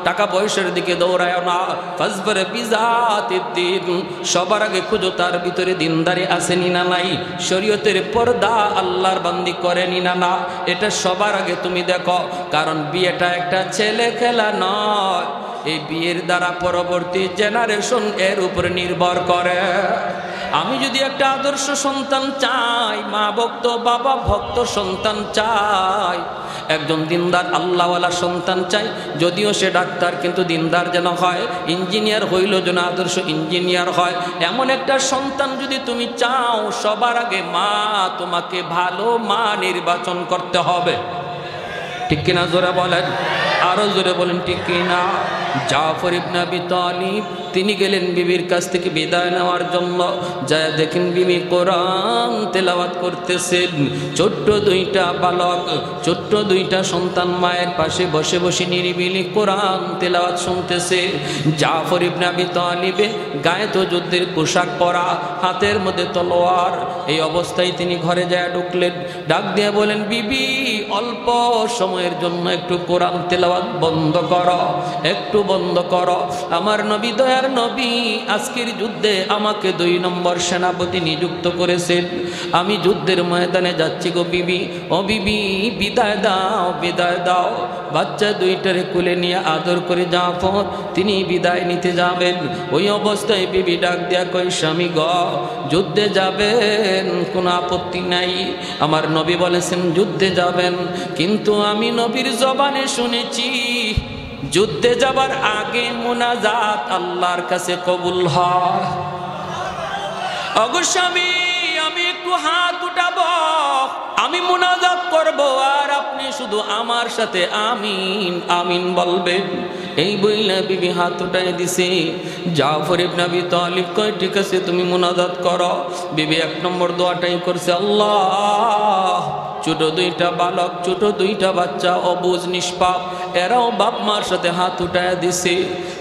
টাকা পয়সার দিকে দৌড়ায়ও না। ফাজবার বিজাতিদ দ্বীন, সবার আগে খুঁজো তার ভিতরে দিনদারি আসেনি না নাই, শরীয়তের পর্দা আল্লাহর বান্দি করেনি না না। এটা সবার আগে তুমি দেখো। কারণ বিয়েটা একটা ছেলে খেলা নয়। এই বিয়ের দ্বারা পরবর্তী জেনারেশন এর উপরে নির্ভর করে। আমি যদি একটা আদর্শ সন্তান চাই, মা ভক্ত বাবা ভক্ত সন্তান চাই, একজন দিনদার আল্লাহওয়ালা সন্তান চাই, যদিও সে ডাক্তার কিন্তু দিনদার যেন হয়, ইঞ্জিনিয়ার হইল যেন আদর্শ ইঞ্জিনিয়ার হয়। এমন একটা সন্তান যদি তুমি চাও, সবার আগে মা তোমাকে ভালো মা নির্বাচন করতে হবে। ঠিক কিনা? জোরে বলেন, আরো জোরে বলেন, ঠিক কিনা? জাফর ইবনে আবি তালিব তিনি গেলেন বিবির কাছ থেকে বিদায় নেওয়ার জন্য। যায় দেখেন বিবি কোরআন তেলাওয়াত করতেছেন। ছোট্ট দুইটা বালক, ছোট্ট দুইটা সন্তান মায়ের পাশে বসে বসে নিরিবিলি কোরআন তেলাওয়াত শুনতেছে। জাফর ইবনে আবি তালিবে গায়ে তো যুদ্ধের পোশাক পরা, হাতের মধ্যে তলোয়ার। এই অবস্থায় তিনি ঘরে যায় ঢুকলেন, ডাক দিয়ে বলেন, বিবি অল্প সময়ের জন্য একটু কোরআন তেলাওয়াত বন্ধ করো, একটু বন্ধ করো। আমার নবী, দয়ার নবী আজকের যুদ্ধে আমাকে 2 নম্বর সেনাপতি নিযুক্ত করেছেন। আমি যুদ্ধের ময়দানে যাচ্ছি গো বিবি, ও বিবি বিদায় দাও, বিদায় দাও। বাচ্চা দুইটারে কোলে নিয়ে আদর করে জাফর তিনি বিদায় নিতে যাবেন। ওই অবস্থায় বিবি ডাক দেয়া কই, স্বামী গ যুদ্ধে যাবেন, কোনো আপত্তি নাই। আমার নবী বলেছেন যুদ্ধে যাবেন, কিন্তু আমি নবীর জবানে শুনেছি যুদ্ধে যাবার আগে মুনাজাত আল্লাহর কাছে কবুল হয়। অগস্বামী আমি একটু হাত উঠাবো, আমি মুনাজাত করব, আর আপনি শুধু আমার সাথে আমিন আমিন বলবেন। এই বইলা বিবি হাত উঠাই দিছে। জাফর ইবনে আবি তালিব কয়, ঠিক আছে তুমি মুনাজাত করো। বিবি 1 নম্বর দোয়াটাই করছে, আল্লাহ ছোট দুইটা বালক, ছোট দুইটা বাচ্চা, অবুঝ নিষ্পাপ, এরাও বাপ মার সাথে হাত উঠায় দিছে।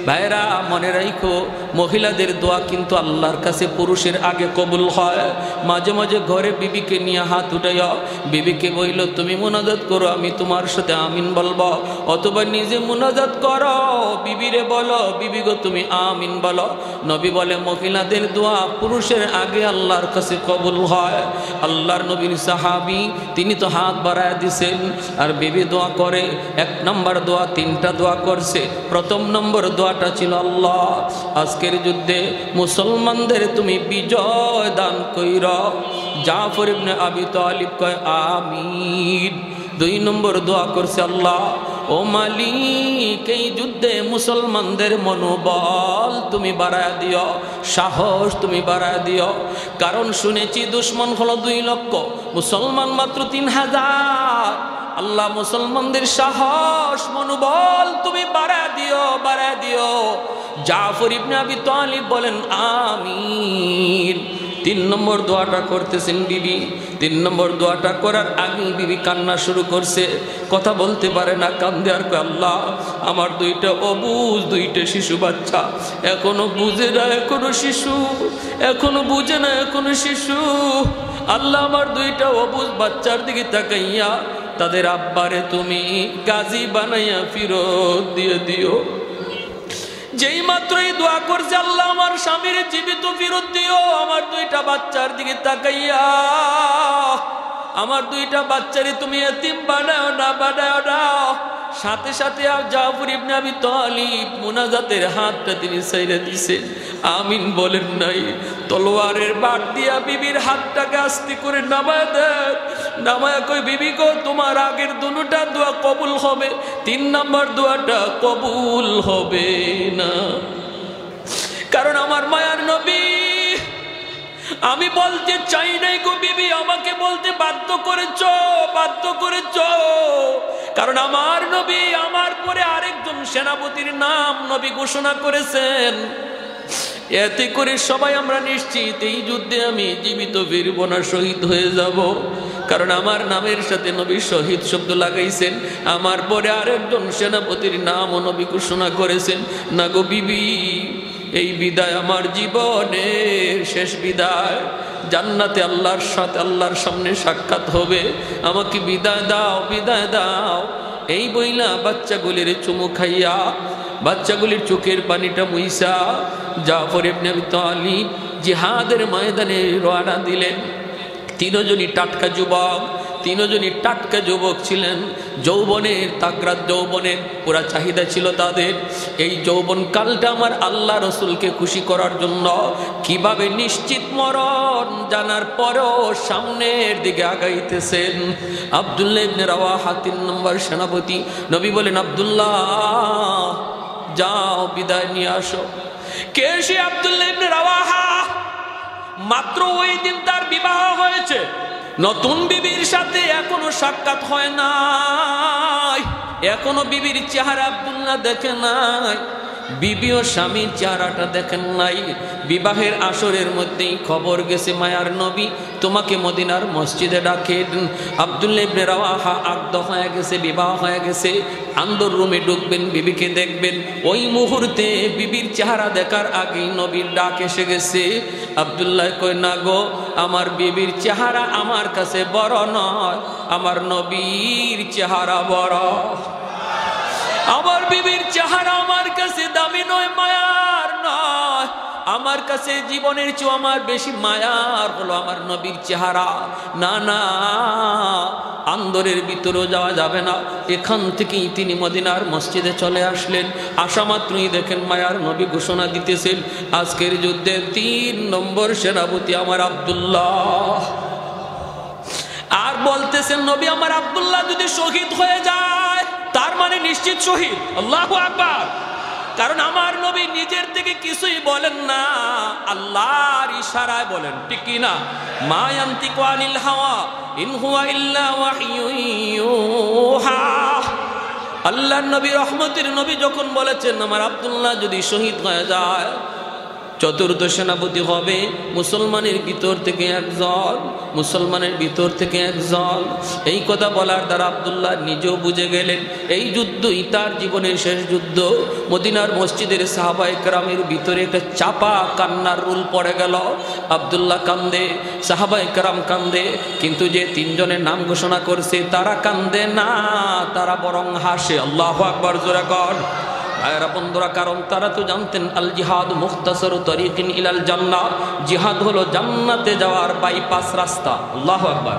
ভাইরা মনে রাখো, মহিলাদের দোয়া কিন্তু আল্লাহর কাছে পুরুষের আগে কবুল হয়। মাঝে মাঝে ঘরে বিবিকে নিয়ে হাত উঠাইয়া বিবিকে বইল, তুমি মুনাজাত করো, আমি তোমার সাথে আমিন বলবো। অথবা নিজে মুনাজাত করো, বিবিরে বলো, বিবি গো তুমি আমিন বলো। নবী বলে মহিলাদের দোয়া পুরুষের আগে আল্লাহর কাছে কবুল হয়। আল্লাহর নবীর সাহাবী তিনি তো হাত বাড়ায় দিছেন, আর বিবি দোয়া করে। 1 নম্বর দোয়া, 3টা দোয়া করছে। প্রথম নম্বর দোয়াটা ছিল, আল্লাহ আজকের যুদ্ধে মুসলমানদের তুমি বিজয় দান কইর। জাফর ইবনে আবি তালিব কয় আমিন। 2 নম্বর দোয়া করছে, আল্লাহ ও মালিক এই যুদ্ধে মুসলমানদের মনোবল তুমি বাড়ায় দিও, সাহস তুমি বাড়ায় দিও। কারণ শুনেছি দুশ্মন হলো 2 লক্ষ, মুসলমান মাত্র 3000। আল্লাহ মুসলমানদের সাহস মনোবল তুমি বাড়ায় দিও, বাড়ায় দিও। জাফর ইবনে আবি তালিব বলেন আমিন। 3 নম্বর দোয়াটা করতেছেন বিবি। 3 নম্বর দোয়াটা করার আগে বিবি কান্না শুরু করছে, কথা বলতে পারে না, কান্দে আর কয়, আল্লাহ আমার 2টা অবুঝ, 2টা শিশু বাচ্চা, এখনো বুঝে না, এখনো শিশু, এখনো বুঝে না, এখনো শিশু। আল্লাহ আমার 2টা অবুঝ বাচ্চার দিকে তাকাইয়া তাদের আব্বারে তুমি গাজী বানাইয়া ফিরত দিয়ে দিও। যেই মাত্রই দোয়া করছে, আল্লাহ আমার স্বামীর জীবিত ফিরত দিও। আমার 2টা বাচ্চার দিকে তাকাইয়া আমার 2টা বাচ্চারে তুমি এতিম বানাও না, বানাও না। সাথে সাথে জাফর ইবনে আবি তালিব মুনাজাতের হাতটা তিনি ছাইড়া দিছেন, আমিন বলেন নাই। তলোয়ারের বাট দিয়া বিবির হাতটাকে আস্তে করে নামায় দেন। নামায় কই, বিবি গো তোমার আগের 2টা দোয়া কবুল হবে, 3 নম্বর দোয়াটা কবুল হবে না। কারণ আমার মায়ার নবী, আমি বলতে চাই নাই গো বিবি, আমাকে বলতে বাধ্য করেছো, বাধ্য করেছো। কারণ আমার নবী আমার পরে আরেকজন সেনাপতির নাম নবী ঘোষণা করেছেন। এতে করে সবাই আমরা নিশ্চিত এই যুদ্ধে আমি জীবিত ফিরব না, শহীদ হয়ে যাব। কারণ আমার নামের সাথে নবী শহীদ শব্দ লাগাইছেন। আমার পরে আরেকজন সেনাপতির নাম নবী ঘোষণা করেছেন। না গো বিবি, এই বিদায় আমার জীবনের শেষ বিদায়। জান্নাতে আল্লাহর সাথে, আল্লাহর সামনে সাক্ষাৎ হবে, আমাকে বিদায় দাও, বিদায় দাও। এই বইলা বাচ্চাগুলির চুমু খাইয়া, বাচ্চাগুলির চোখের পানিটা মুইসা জাফর ইবনে আবি তালিব জিহাদের ময়দানে রওনা দিলেন। 3 জনই টাটকা যুবক, 3 জনই টাটকা যুবক ছিলেন। যৌবনের তাগরাত, যৌবনের পুরা চাহিদা ছিল তাদের। এই যৌবন কালটা আমার আল্লাহ রসুলকে খুশি করার জন্য কিভাবে নিশ্চিত মরণ জানার পরেও সামনের দিকে আগাইতেছেন। আব্দুল্লাহ ইবনে রাওয়াহা 3 নম্বর সেনাপতি। নবী বলেন, আব্দুল্লাহ যাও বিদায় নিয়ে আসো। কে সে আব্দুল্লাহ ইবনে রাওয়াহা? মাত্র ওই দিন তার বিবাহ হয়েছে, নতুন বিবির সাথে এখনো সাক্ষাৎ হয় নাই, এখনো বিবির চেহারা আব্দুল্লাহ দেখে নাই। বিবি ও স্বামীর চেহারাটা দেখেন নাই। বিবাহের আসরের মধ্যেই খবর গেছে মায়ার নবী তোমাকে মদিনার মসজিদে ডাকেন। আব্দুল্লাহ ইবনে রাওয়াহা আগ্ধ হয়ে গেছে, বিবাহ হয়ে গেছে, আন্দর রুমে ঢুকবেন, বিবিকে দেখবেন। ওই মুহূর্তে বিবির চেহারা দেখার আগেই নবীর ডাক এসে গেছে। আব্দুল্লাহ কয় না গো, আমার বিবির চেহারা আমার কাছে বড় নয়, আমার নবীর চেহারা বড়। আমার বিবির চেহারা আমার কাছে দামি নয়, মায়ার নয়, আমার কাছে জীবনের চেয়ে আমার বেশি মায়ার হলো আমার নবীর চেহারা। না না, আন্দরের ভিতরেও যাওয়া যাবে না। এখান থেকেই তিনি মদিনার মসজিদে চলে আসলেন। আসা মাত্রই দেখেন মায়ার নবী ঘোষণা দিতেছেন, আজকের যুদ্ধে 3 নম্বর সেনাপতি আমার আব্দুল্লাহ। আর বলতেছেন নবী আমার আব্দুল্লাহ যদি শহীদ হয়ে যায় তার মানে নিশ্চিত শহীদ। আল্লাহু আকবার। কারণ আমার নবী নিজের থেকে কিছুই বলেন না, আল্লাহর ইশারায় বলেন, ঠিক কি না? মা ইয়ান্তিকু আনিল হাওয়া ইন হুয়া ইল্লা ওয়াহয়ুন ইউহা। আল্লাহর নবী রহমতের নবী যখন বলেছেন আমার আব্দুল্লাহ যদি শহীদ হয়ে যায়, চতুর্থ সেনাপতি হবে মুসলমানের ভিতর থেকে একজন, মুসলমানের ভিতর থেকে একজন। এই কথা বলার দ্বারা আব্দুল্লাহ নিজেও বুঝে গেলেন এই যুদ্ধই তার জীবনের শেষ যুদ্ধ। মদিনার মসজিদের সাহাবায়ে কেরামের ভিতরে একটা চাপা কান্নার রুল পড়ে গেল। আব্দুল্লাহ কান্দে, সাহাবায়ে কেরাম কান্দে, কিন্তু যে 3 জনের নাম ঘোষণা করছে তারা কান্দে না, তারা বরং হাসে। আল্লাহু আকবার, জোরে কর। ভাইরা বন্ধুরা, কারণ তারা তো জানতেন আল জিহাদ মুখতাসারু তরিকিন ইলাল জান্নাহ, জিহাদ হলো জান্নাতে যাওয়ার বাইপাস রাস্তা। আল্লাহু আকবার।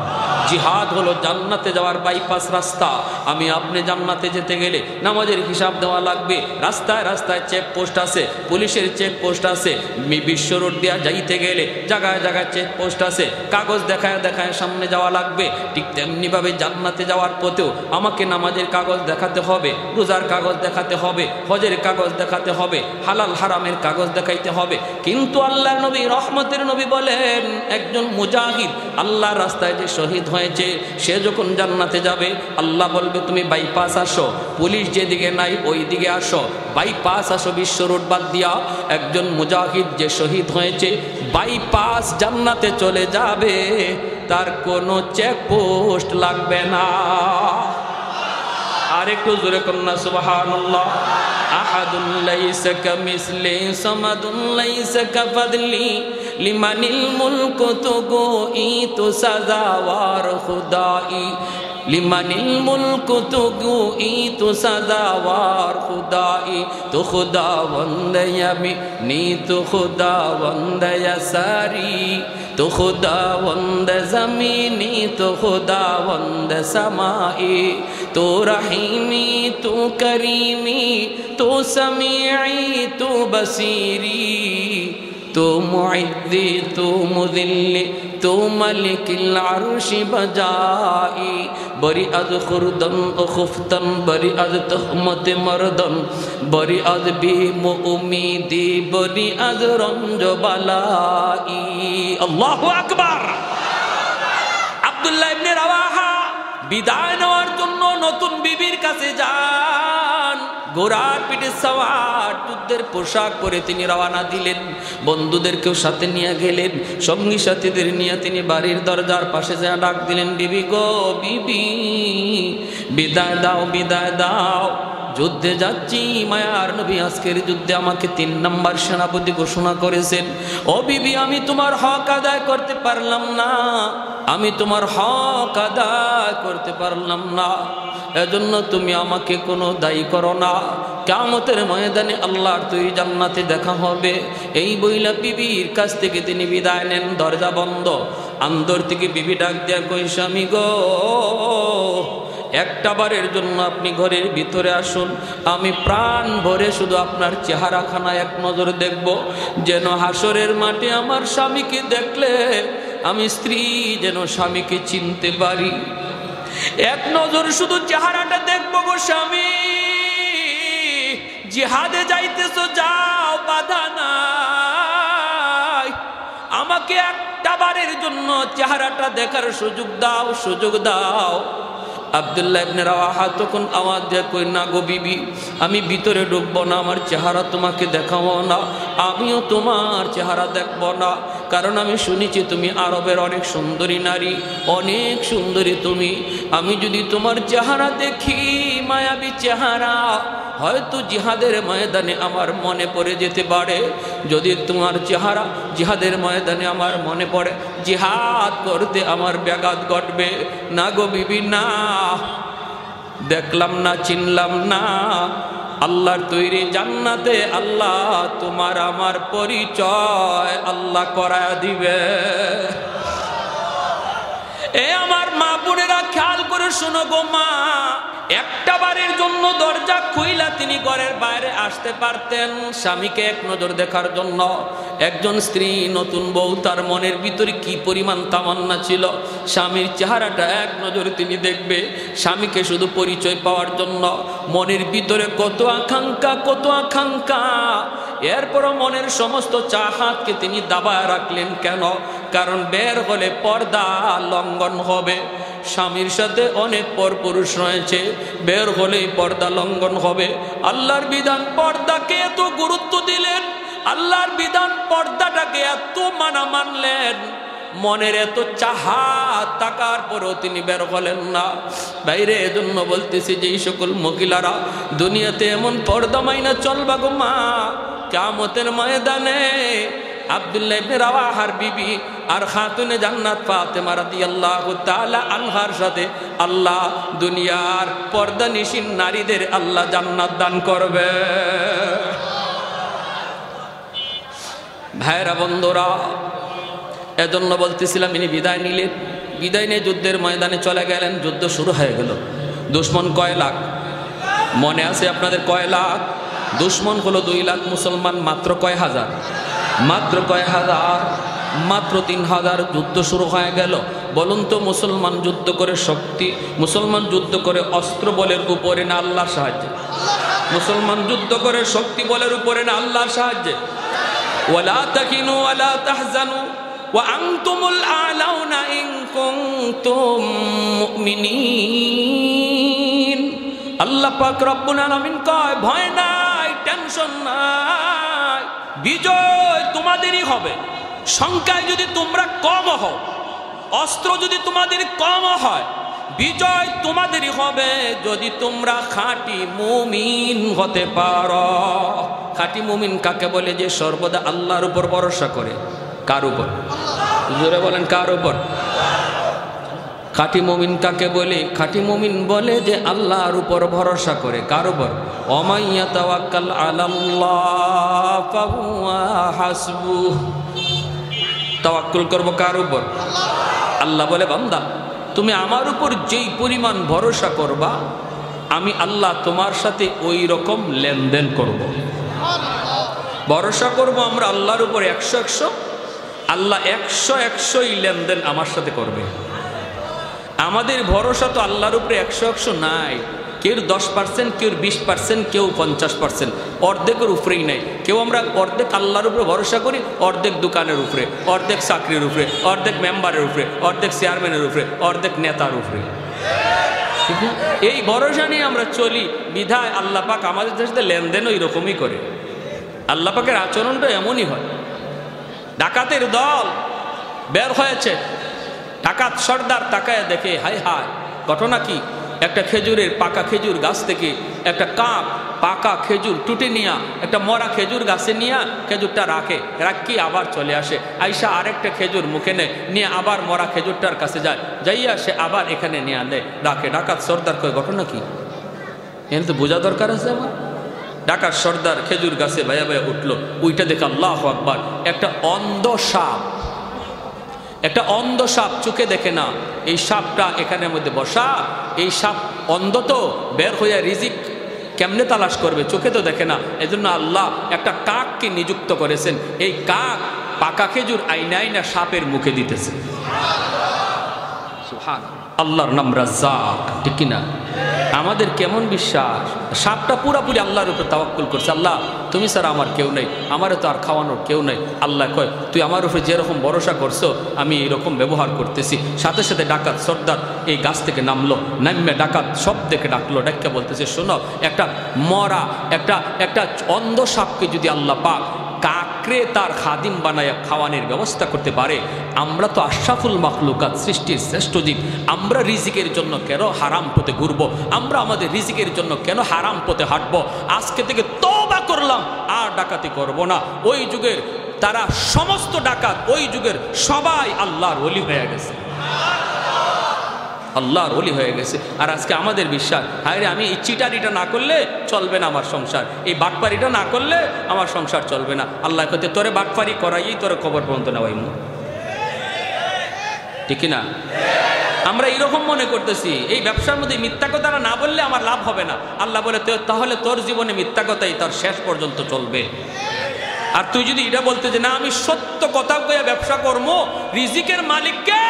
জিহাদ হলো জান্নাতে যাওয়ার বাইপাস রাস্তা। আমি আপনি জান্নাতে যেতে গেলে নামাজের হিসাব দেওয়া লাগবে, রাস্তায় রাস্তায় চেকপোস্ট আছে, পুলিশের চেকপোস্ট আছে। বিশ্ব রোড দিয়া যাইতে গেলে জায়গায় জায়গায় চেকপোস্ট আছে, কাগজ দেখায় দেখায় সামনে যাওয়া লাগবে। ঠিক তেমনিভাবে জান্নাতে যাওয়ার পথেও আমাকে নামাজের কাগজ দেখাতে হবে, রোজার কাগজ দেখাতে হবে, হজের কাগজ দেখাতে হবে, হালাল হারামের কাগজ দেখাইতে হবে। কিন্তু আল্লাহর নবী রহমতের নবী বলেন একজন মুজাহিদ আল্লাহর রাস্তায় যে শহীদ হয়েছে সে যখন জান্নাতে যাবে আল্লাহ বলবে তুমি বাইপাস আসো, পুলিশ যেদিকে নাই ওই দিকে আসো, বাইপাস আসো বিশ্ব রোড বাদ দিয়া। একজন মুজাহিদ যে শহীদ হয়েছে বাইপাস জান্নাতে চলে যাবে, তার কোনো চেকপোস্ট লাগবে না। আর একটু জোরে কন্যা সুবহানাল্লাহ। আহাদুন লাইসা কামিসলি সামাদুন লাইসা কাফাদলি লিমানিল মুলকু তুগুই তু সাজাওয়ার খুদাই, লিমানিল মুলকু তুগুই তু সাজাওয়ার খুদাই, তু খুদাবন্দ ইয়ামিনি তু খুদাবন্দ ইয়াসারি, তো খুদাবন্দ জমিনি তো খুদাবন্দ সমাই, তো রহিমি তো করিমি তো সমিঈ তো বসিরি, তো মুইদ্দি তো মুযিল্লি তো মালিকিল আরশি বজাই, বরি আজ খুরদন ও খুফতন বরি আজ তহমত মরদন, বরি আজ বিম উমিদি বরি আজ রঞ্জ বালাই। আল্লাহু আকবার। আব্দুল্লাহ ইবনে রাওয়াহা বিদায় নেওয়ার জন্য নতুন বিবির কাছে যান। ঘোড়ার পিঠে সওয়ার, যুদ্ধের পোশাক পরে তিনি রওনা দিলেন। বন্ধুদেরকেও সাথে নিয়ে গেলেন, সঙ্গী সাথীদের নিয়ে তিনি বাড়ির দরজার পাশে যা ডাক দিলেন, বিবি গো বিবি, বিদায় দাও বিদায় দাও, যুদ্ধে যাচ্ছি। মায়ার নবী আজকের যুদ্ধে আমাকে 3 নম্বর সেনাপতি ঘোষণা করেছেন। ও বিবি, আমি তোমার হক আদায় করতে পারলাম না, আমি তোমার হক আদায় করতে পারলাম না, এজন্য তুমি আমাকে কোনো দায়ী করো না। কিয়ামতের ময়দানে আল্লাহর তৈরি জান্নাতে দেখা হবে। এই বইলা বিবির কাছ থেকে তিনি বিদায় নেন। দরজা বন্ধ। আন্দর থেকে বিবি ডাক দেয়া কই, স্বামী গো, একটা বারের জন্য আপনি ঘরের ভিতরে আসুন, আমি প্রাণ ভরে শুধু আপনার চেহারাখানা এক নজর দেখব, যেন হাসরের মাঠে আমার স্বামীকে দেখলে আমি স্ত্রী যেন স্বামীকে চিনতে পারি। এক নজর শুধু চেহারাটা দেখবো গো স্বামী। জিহাদে যাইতেছো যাও, বাধা নাই, আমাকে একটা বারের জন্য চেহারাটা দেখার সুযোগ দাও, সুযোগ দাও। আব্দুল্লাহ ইবনে রাওয়াহা তখন আওয়াজ দিয়ে কই, না গো বিবি, আমি ভিতরে ঢুকবো না, আমার চেহারা তোমাকে দেখাবো না, আমিও তোমার চেহারা দেখবো না, কারণ আমি শুনেছি তুমি আরবের অনেক সুন্দরী নারী, অনেক সুন্দরী তুমি। আমি যদি তোমার চেহারা দেখি, মায়াবী চেহারা, হয়তো জিহাদের ময়দানে আমার মনে পড়ে যেতে পারে। যদি তোমার চেহারা জিহাদের ময়দানে আমার মনে পড়ে, জিহাদ করতে আমার ব্যাঘাত ঘটবে। না গো বিবি, না, দেখলাম না, চিনলাম না, আল্লাহর তৈরি জান্নাতে আল্লাহ তোমার আমার পরিচয় আল্লাহ করায় দিবে। এ আমার মা বোনেরা, খেয়াল করে শোনো গো মা, একটা বারের জন্য দরজা খুইলা তিনি ঘরের বাইরে আসতে পারতেন স্বামীকে এক নজর দেখার জন্য। একজন স্ত্রী, নতুন বউ, তার মনের ভিতরে কি পরিমাণ তামান্না ছিল, স্বামীর চেহারাটা এক নজরে তিনি দেখবে, স্বামীকে শুধু পরিচয় পাওয়ার জন্য। মনের ভিতরে কত আকাঙ্ক্ষা, কত আকাঙ্ক্ষা। এরপরও মনের সমস্ত চাহাতকে তিনি দাবায় রাখলেন। কেন? কারণ বের হলে পর্দা লঙ্ঘন হবে। স্বামীর সাথে অনেক পরপুরুষ রয়েছে, বের হলেই পর্দা লঙ্ঘন হবে। আল্লাহর বিধান পর্দাকে এত গুরুত্ব দিলেন, আল্লাহর বিধান পর্দাটাকে এত মানলেন, মনের এত চাহাত থাকার পরেও তিনি বের হলেন না বাইরে। এজন্য বলতেছি যে এই সকল মহিলারা দুনিয়াতে এমন পর্দা মাইনা চলবা গো মা, কিয়ামতের ময়দানে আব্দুল্লাহ ইবনে রাওয়াহার বিবি আর খাতুনে জান্নাত ফাতেমা রাদিয়াল্লাহু তাআলা আনহার সাথে আল্লাহ দুনিয়ার পর্দানিশীন নারীদের আল্লাহ জান্নাত দান করবে। ভাইরা বন্ধুরা, এজন্য বলতেছিলাম, ইনি বিদায় নিলেন, বিদায় নিয়ে যুদ্ধের ময়দানে চলে গেলেন। যুদ্ধ শুরু হয়ে গেল। দুশ্মন কয় লাখ মনে আছে আপনাদের? কয় লাখ? দুশ্মন হলো 2 লাখ, মুসলমান মাত্র কয় হাজার? মাত্র কয় হাজার? মাত্র 3000। যুদ্ধ শুরু হয়ে গেল। বলুন তো, মুসলমান যুদ্ধ করে শক্তি, মুসলমান যুদ্ধ করে অস্ত্র বলের উপরে না আল্লাহর সাহায্যে? মুসলমান যুদ্ধ করে শক্তি বলের উপরে না আল্লাহর সাহায্যে? ওয়ালা তাকিনু ওয়ালা তাহজানু ওয়া আনতুমুল আ'লাউনা ইন কুনতুম মুমিনিন। আল্লাহ পাক রব্বুল আলামিন কয়, ভয় নাই, টেনশন নাই, বিজয় তোমাদেরই হবে। সংখ্যায় যদি তোমরা কম হও, অস্ত্র যদি তোমাদের কম হয়, বিজয় তোমাদেরই হবে যদি তোমরা খাঁটি মুমিন হতে পারো। খাঁটি মুমিন কাকে বলে? যে সর্বদা আল্লাহর উপর ভরসা করে। কার উপর? জোরে বলেন, কার উপর? খাঁটি মুমিন কাকে বলে? খাঁটি মুমিন বলে যে আল্লাহর উপর ভরসা করে। কার উপর? ওমাইয়া তাওয়াক্কাল আলাল্লাহ ফাহুয়া হাসবুহ। তাওয়াক্কুল করব কার উপর? আল্লাহ বলে, বান্দা তুমি আমার উপর যেই পরিমাণ ভরসা করবা, আমি আল্লাহ তোমার সাথে ওই রকম লেনদেন করব। ভরসা করব আমরা আল্লাহর উপর 100-100, আল্লাহ 100-100ই লেনদেন আমার সাথে করবে। আমাদের ভরসা তো আল্লাহর উপরে 100-100 নাই। কেউ 10%, কেউ 20%, কেউ 50%, অর্ধেকের উপরেই নাই। কেউ আমরা অর্ধেক আল্লাহর উপরে ভরসা করি, অর্ধেক দোকানের উপরে, অর্ধেক চাকরির উপরে, অর্ধেক মেম্বারের উপরে, অর্ধেক চেয়ারম্যানের উপরে, অর্ধেক নেতার উপরে। এই ভরসা নিয়ে আমরা চলি, বিধায় আল্লাহ পাক আমাদের সাথে লেনদেন ওই রকমই করে। আল্লাহ পাকের আচরণটা এমনই হয়। ডাকাতের দল বের হয়েছে, ডাকাত সর্দার তাকায় দেখে, হায় হায়, ঘটনা কি? একটা খেজুরের পাকা খেজুর গাছ থেকে একটা কাক পাকা খেজুর টুটে নিয়া একটা মরা খেজুর গাছে নিয়ে খেজুরটা রাখি আবার চলে আসে। আইসা আরেকটা খেজুর মুখে নেয়, নিয়ে আবার মরা খেজুরটার কাছে যায়, যাইয়া সে আবার এখানে নিয়ে আনে রাখে। ডাকাত সর্দার কয়, ঘটনা কি? এখানে তো বোঝা দরকার আছে আমার। ডাকাত সর্দার খেজুর গাছে ভাইয়া ভাইয়া উঠলো, ওইটা দেখে আল্লাহু আকবার, একটা অন্ধ সাপ, একটা অন্ধ সাপ, চোখে দেখে না। এই সাপটা এখানের মধ্যে বসা, এই সাপ অন্ধ তো, বের হইয়া রিজিক কেমনে তালাশ করবে? চোখে তো দেখে না। এজন্য আল্লাহ একটা কাককে নিযুক্ত করেছেন। এই কাক পাকা খেজুর আইনা আইনা সাপের মুখে দিতেছে। সুবহান আল্লাহর নাম রাজ্জাক, ঠিক কিনা? আমাদের কেমন বিশ্বাস, সাপটা পুরাপুরি আল্লাহর উপর তাওয়াক্কুল করছে, আল্লাহ তুমি ছাড়া আমার কেউ নেই, আমারও তো আর খাওয়ানোর কেউ নেই। আল্লাহ কয় তুই আমার উপরে যেরকম ভরসা করছো আমি এরকম ব্যবহার করতেছি। সাথে সাথে ডাকাত সর্দার এই গাছ থেকে নামলো, নামে ডাকাত সব দেখে ডাকলো, ডাক্কা বলতেছে শোনো, একটা মরা একটা অন্ধ সাপকে যদি আল্লাহ পাক কাকরে তার খাদিম বানায় খাওয়ানোর ব্যবস্থা করতে পারে, আমরা তো আশরাফুল মাখলুকাত, সৃষ্টির শ্রেষ্ঠ জীব, আমরা রিজিকের জন্য কেন হারাম পথে ঘুরবো? আমরা আমাদের রিজিকের জন্য কেন হারাম পথে হাঁটবো? আজকে থেকে তওবা করলাম, আর ডাকাতি করব না। ওই যুগের তারা সমস্ত ডাকাত, ওই যুগের সবাই আল্লাহর ওলি হয়ে গেছে, আল্লাহর ওলি হয়ে গেছে। আর আজকে আমাদের বিশ্বাস, হায় রে আমি এই চিটারিটা না করলে চলবে না আমার সংসার, এই বাটপারিটা না করলে আমার সংসার চলবে না। আল্লাহ কইতে তোরে বাটপারি করাই তোরে কবর পর্যন্ত নেওয়াইমু, ঠিক না? আমরা এইরকম মনে করতেছি এই ব্যবসার মধ্যে মিথ্যা কথা না বললে আমার লাভ হবে না। আল্লাহ বলে তাহলে তোর জীবনে মিথ্যা কথাই তোর শেষ পর্যন্ত চলবে। আর তুই যদি এটা বলতে যে না আমি সত্য কথা কইয়া ব্যবসা করবো, রিজিকের মালিক কে?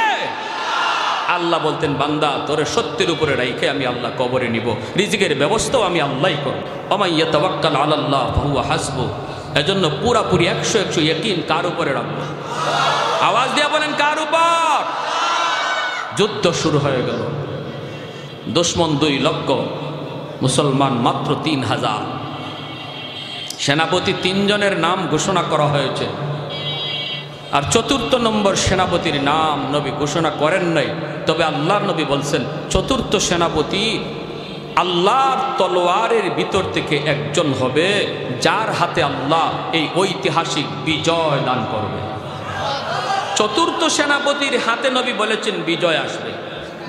আল্লাহ বলতেন বান্দা তোরে সত্যের উপরে রাইখে আমি আল্লাহ কবরে নিব, রিজিকের ব্যবস্থাও আমি আল্লাহই করব। ওয়া ইয়াতাওয়াক্কাল আলাল্লাহ ফাহুয়া হাসবু। এজন্য পুরাপুরি 100% ইয়াকিন কার উপরে রাখবো? আওয়াজ দিয়া বলেন কার উপর? যুদ্ধ শুরু হয়ে গেল, দুশমন 2 লক্ষ, মুসলমান মাত্র 3000। সেনাপতি 3 জনের নাম ঘোষণা করা হয়েছে, আর 4র্থ নম্বর সেনাপতির নাম নবী ঘোষণা করেন নাই। তবে আল্লাহর নবী বলছেন 4র্থ সেনাপতি আল্লাহর তলোয়ারের ভিতর থেকে একজন হবে যার হাতে আল্লাহ এই ঐতিহাসিক বিজয় দান করবে। 4র্থ সেনাপতির হাতে নবী বলেছেন বিজয় আসবে,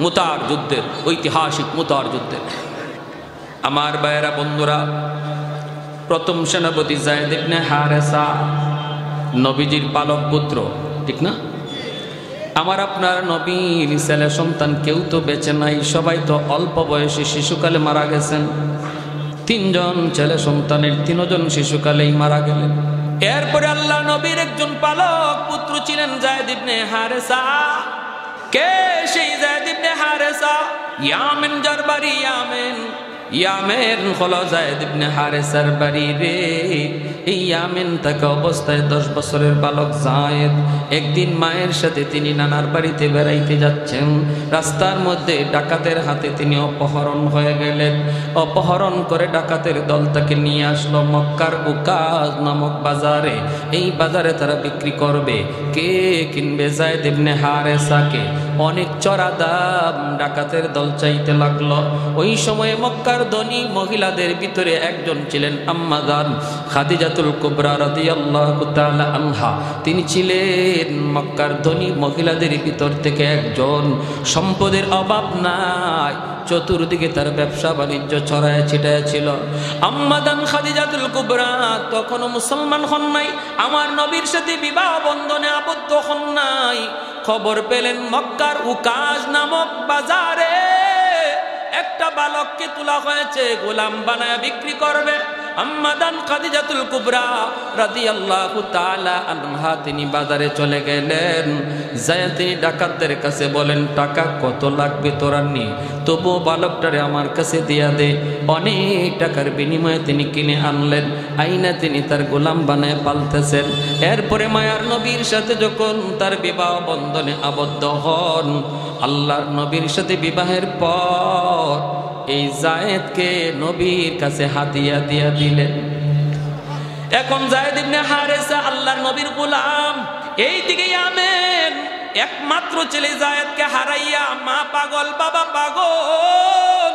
মুতার যুদ্ধের, ঐতিহাসিক মুতার যুদ্ধের। আমার ভাইয়েরা বন্ধুরা, প্রথম সেনাপতি যায়েদ ইবনে হারেসা, নবীজির পালক পুত্র, ঠিক না? আমার আপনার নবীর ছেলে সন্তান কেউ তো বেঁচে নাই, সবাই তো অল্প বয়সে শিশুকালে মারা গেছেন। 3 জন ছেলে সন্তানের 3 জন শিশুকালেই মারা গেলেন। এরপরে আল্লাহ নবীর একজন পালক পুত্র ছিলেন যায়েদ ইবনে হারেসা। কে সেই যায়েদ ইবনে হারেসা? ইয়ামেন যার বাড়ি, ইয়ামেন হলো যায়েদ ইবনে হারেসার বাড়ি রে। এই ইয়ামেন থাকা অবস্থায় 10 বছরের বালক যায়েদ একদিন মায়ের সাথে তিনি নানার বাড়িতে বেড়াইতে যাচ্ছেন। রাস্তার মধ্যে ডাকাতের হাতে তিনি অপহরণ হয়ে গেলেন। অপহরণ করে ডাকাতের দল তাকে নিয়ে আসলো মক্কার উকাজ নামক বাজারে। এই বাজারে তারা বিক্রি করবে। কে কিনবে? যায়েদ ইবনে হারেসাকে। অনেক চড়া দাম ডাকাতের দল চাইতে লাগলো। ওই সময়ে মক্কার ধনী মহিলাদের ভিতরে একজন ছিলেন আম্মা জান খাদিজাতুল কুবরা রাদিয়াল্লাহু তাআলা আনহা। তিনি ছিলেন মক্কার ধনী মহিলাদের ভিতর থেকে একজন। সম্পদের অভাব নাই, চতুর্দিকে তার ব্যবসা বাণিজ্য ছড়ায় ছিটায় ছিল। আম্মা জান খাদিজাতুল কুবরা তখনও মুসলমান হন নাই, আমার নবীর সাথে বিবাহ বন্ধনে আবদ্ধ হন নাই। খবর পেলেন মক্কার উকাজ নামক বাজারে একটা বালককে তোলা হয়েছে, গোলাম বানায় বিক্রি করবে। আম্মা জান খাদিজাতুল কুবরা রাদিয়াল্লাহু তাআলা আনহা তিনি বাজারে চলে গেলেন। যায় তিনি ডাকাতদের কাছে বলেন টাকা কত লাগবে তোরা নি, তবু বালকটারে আমার কাছে দিয়া দে। অনেক টাকার বিনিময়ে তিনি কিনে আনলেন। আইনা তিনি তার গোলাম বানায় পালতেছেন। এরপরে মায়ার নবীর সাথে যখন তার বিবাহ বন্ধনে আবদ্ধ হন, আল্লাহর নবীর সাথে বিবাহের পর এই যায়েদকে নবীর কাছে হাদিয়া দিয়া দিলেন। এখন যায়েদ ইবনে হারেসা আল্লাহর নবীর গোলাম। এইদিকে ইয়ামেন একমাত্র ছেলে যায়েদকে হারাইয়া মা পাগল, বাবা পাগল।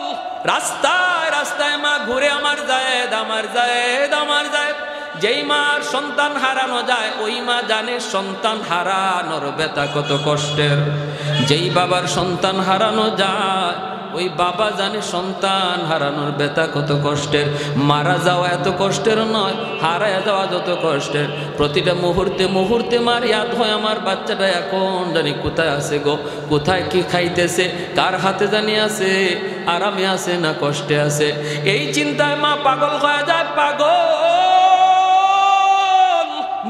রাস্তায় রাস্তায় মা ঘুরে আমার যায়েদ, আমার যায়েদ, আমার যায়েদ। যেই মার সন্তান হারানো যায় ওই মা জানে সন্তান হারানোর ব্যথা কত কষ্টের। যেই বাবার সন্তান হারানো যায় ওই বাবা জানে সন্তান হারানোর ব্যথা কত কষ্টের। মারা যাওয়া এত কষ্টের নয়, হারায় যাওয়া যত কষ্টের। প্রতিটা মুহূর্তে মুহূর্তে মার ইয়াদ হয় আমার বাচ্চাটা এখন জানি কোথায় আছে গো, কোথায় কি খাইতেছে, কার হাতে জানি আছে, আরামে আছে না কষ্টে আছে। এই চিন্তায় মা পাগল হয়ে যায়, পাগল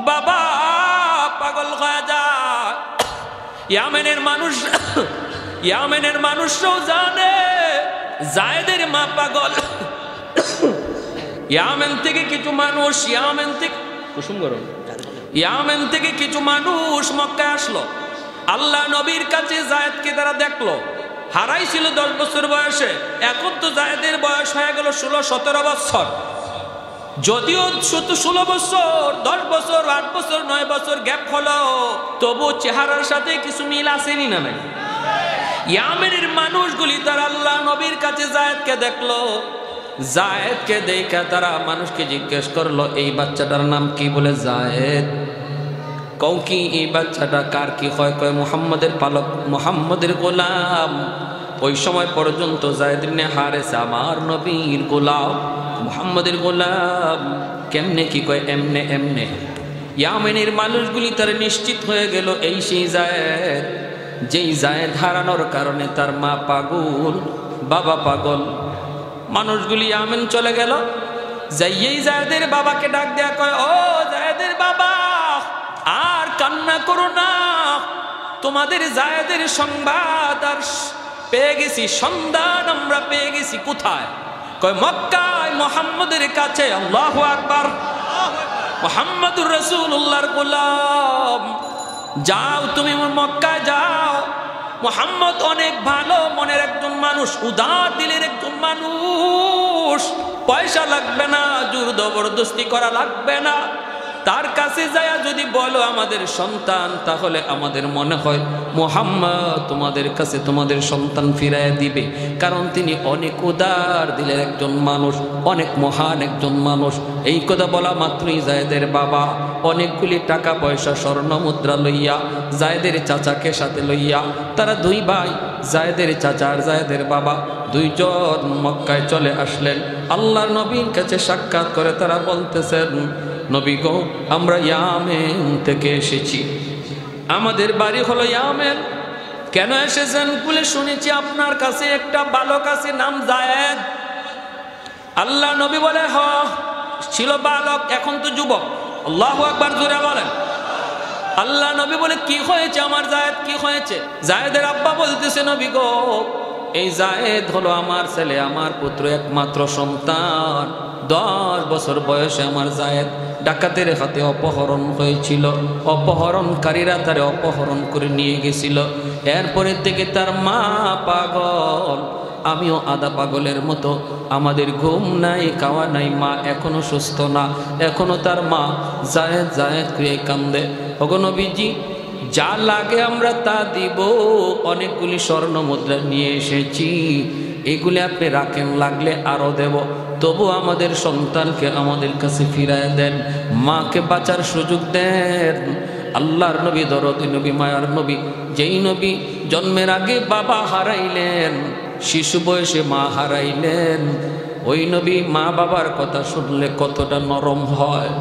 বাবা পাগল হয়ে যায়। ইয়ামেনের মানুষরাও জানে জায়েদের মা পাগল। ইয়ামেন থেকে কিছু মানুষ ইয়ামেন থেকে কিছু মানুষ মক্কায় আসলো। আল্লাহ নবীর কাছে জায়েদকে তারা দেখলো। হারাইছিল 10 বছর বয়সে, এখন তো জায়েদের বয়স হয়ে গেল 16-17 বছর। যদিও 16 বছর, 10 বছর, 8 বছর, 9 বছর গ্যাপ হলো, তবু চেহারার সাথে কিছু মিল আসেনি না নাই? ইয়ামেনের মানুষগুলি তারা আল্লাহ নবীর কাছে জায়েদকে দেখলো। জায়েদকে দেখে তারা মানুষকে জিজ্ঞেস করলো, এই বাচ্চাটার নাম কি? বলে জায়েদ। কও কি এই বাচ্চাটা কার কি হয়? কয় মুহাম্মাদের পালক, মুহাম্মাদের গোলাম। ওই সময় পর্যন্ত জায়েদ ইবনে হারেসা আমার নবীর গোলাম, মুহাম্মাদের গোলাম। কেমনে কি? কয় এমনে এমনে। ইয়ামেনের মানুষগুলি তারা নিশ্চিত হয়ে গেল এই সেই জায়েদ, যেই জায়েদ হারানোর কারণে তার মা পাগল, বাবা পাগল। মানুষগুলি ইয়ামেন চলে গেল। যাইয়েই জায়েদের বাবাকে ডাক দেয়া কয়, ও জায়েদের বাবা, আর কান্না করো না, তোমাদের জায়েদের সংবাদ আর পেয়ে গেছি, সন্ধান আমরা পেয়ে গেছি। কোথায়? কয় মক্কায় মুহাম্মাদের কাছে। আল্লাহু আকবার। মুহাম্মাদুর রাসূলুল্লাহর গোলাম। যাও তুমি মক্কায় যাও। মুহাম্মদ অনেক ভালো মনের একজন মানুষ, উদার দিলের একজন মানুষ। পয়সা লাগবে না, জোর জবরদস্তি করা লাগবে না। তার কাছে যায় যদি বলো আমাদের সন্তান, তাহলে আমাদের মনে হয় মুহাম্মদ তোমাদের কাছে তোমাদের সন্তান ফিরাইয়া দিবে। কারণ তিনি অনেক উদার দিলের একজন মানুষ, অনেক মহান একজন মানুষ। এই কথা বলা মাত্রই জায়েদের বাবা অনেকগুলি টাকা পয়সা স্বর্ণ মুদ্রা লইয়া জায়েদের চাচাকে সাথে লইয়া, তারা 2 ভাই, জায়েদের চাচা আর জায়েদের বাবা, 2 জন মক্কায় চলে আসলেন। আল্লাহর নবীর কাছে সাক্ষাৎ করে তারা বলতেছেন, নবী গো, আমরা ইয়ামেন থেকে এসেছি, আমাদের বাড়ি হলো ইয়ামেন। কেন এসেছেন? বলে শুনেছি আপনার কাছে একটা বালক আছে, নাম জায়েদ। আল্লাহ নবী বলে, হ, ছিল বালক, এখন তো যুবক। আল্লাহু আকবার, জোরে বলেন। আল্লাহ নবী বলে, কি হয়েছে আমার জায়েদ, কি হয়েছে? জায়েদের আব্বা বলতেছে, নবী গো, এই জায়েদ হলো আমার ছেলে, আমার পুত্র, একমাত্র সন্তান। 10 বছর বয়সে আমার জায়েদ ডাকাতের হাতে অপহরণ হয়েছিল। অপহরণকারীরা তারে অপহরণ করে নিয়ে গেছিল। এরপরে থেকে তার মা পাগল, আমিও আধা পাগলের মতো। আমাদের ঘুম নাই, খাওয়া নাই, মা এখনো সুস্থ না। এখনো তার মা জায়েদ জায়েদ করে কান্দে। ওগো নবীজি, যা লাগে আমরা তা দিব। অনেকগুলি স্বর্ণ মুদ্রা নিয়ে এসেছি, এগুলি আপনি রাখেন, লাগলে আরো দেব। তবু আমাদের সন্তানকে আমাদের কাছে ফিরায় দেন, মাকে বাঁচার সুযোগ দেন। আল্লাহর নবী, দরদি নবী, মায়ার নবী, যেই নবী জন্মের আগে বাবা হারাইলেন, শিশু বয়সে মা হারাইলেন, ওই নবী মা বাবার কথা শুনলে কতটা নরম হয়।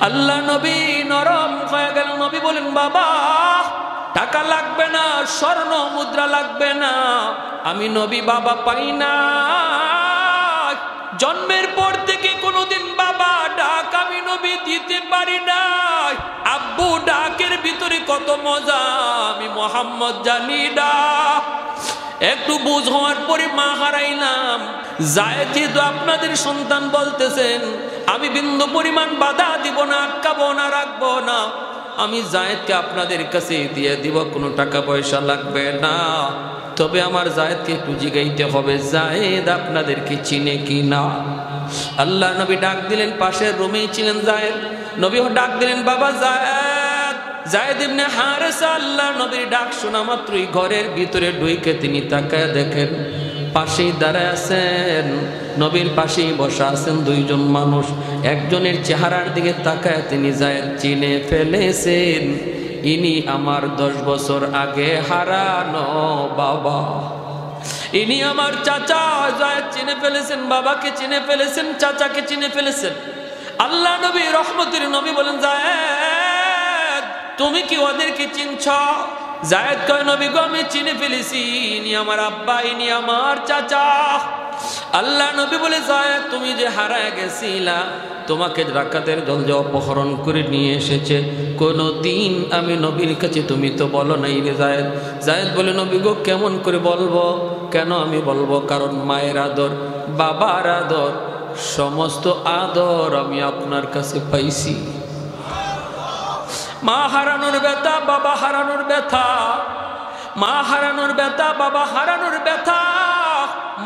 আল্লাহ নবী নরম হয়ে গেল। নবী বলেন, বাবা টাকা লাগবে না, স্বর্ণ মুদ্রা লাগবে না, আমি নবী বাবা পাই না। জন্মের পর থেকে কোনোদিন বাবা ডাক আমি নবী দিতে পারি না। আব্বু ডাকের ভিতরে কত মজা আমি মুহাম্মদ জানি না। একটু বুঝ হওয়ার পরে মা হারাইলাম। জায়েদ যেহেতু আপনাদের সন্তান বলতেছেন, আমি বিন্দু পরিমাণ বাধা দিব না, আটকাবো না, রাখবো না। আমি জায়েদকে আপনাদের কাছে দিয়ে দিব, কোনো টাকা পয়সা লাগবে না। তবে আমার জায়েদকে একটু জিগাইতে হবে, জায়েদ আপনাদেরকে চিনে কি না। আল্লাহ নবী ডাক দিলেন, পাশের রুমেই ছিলেন জায়েদ। নবী ডাক দিলেন, বাবা জায়েদ, জায়েদ ইবনে হারেসা। আল্লাহ নবীর ডাক শোনা মাত্রই ঘরের ভিতরে ঢুকে তিনি তাকায় দেখেন, পাশেই দাঁড়ায় আছেন, নবীর পাশেই বসা আছেন 2 জন মানুষ। একজনের চেহারার দিকে তাকায় তিনি জায়েদ চিনে ফেলেছেন, ইনি আমার 10 বছর আগে হারানো বাবা, ইনি আমার চাচা। জায়েদ চিনে ফেলেছেন, বাবাকে চিনে ফেলেছেন, চাচাকে চিনে ফেলেছেন। আল্লাহ নবী রহমতের নবী বলেন, জায়েদ তুমি কি ওদেরকে চিনছ? জায়েদ কয়, নবী গো আমি চিনে ফেলেছি, ইনি আমার আব্বা, ইনি আমার চাচা। আল্লাহ নবী বলে, জায়েদ তুমি যে হারায় গেছিলা, তোমাকে ডাকাতের দল যে অপহরণ করে নিয়ে এসেছে, কোনো দিন আমি নবীর কাছে তুমি তো বলো নাই রে জায়েদ। জায়েদ বলে নবী গো কেমন করে বলবো? কেন আমি বলবো? কারণ মায়ের আদর, বাবার আদর, সমস্ত আদর আমি আপনার কাছে পাইছি। মা হারানোর ব্যথা, বাবা হারানোর ব্যথা, মা হারানোর ব্যথা, বাবা হারানোর ব্যথা,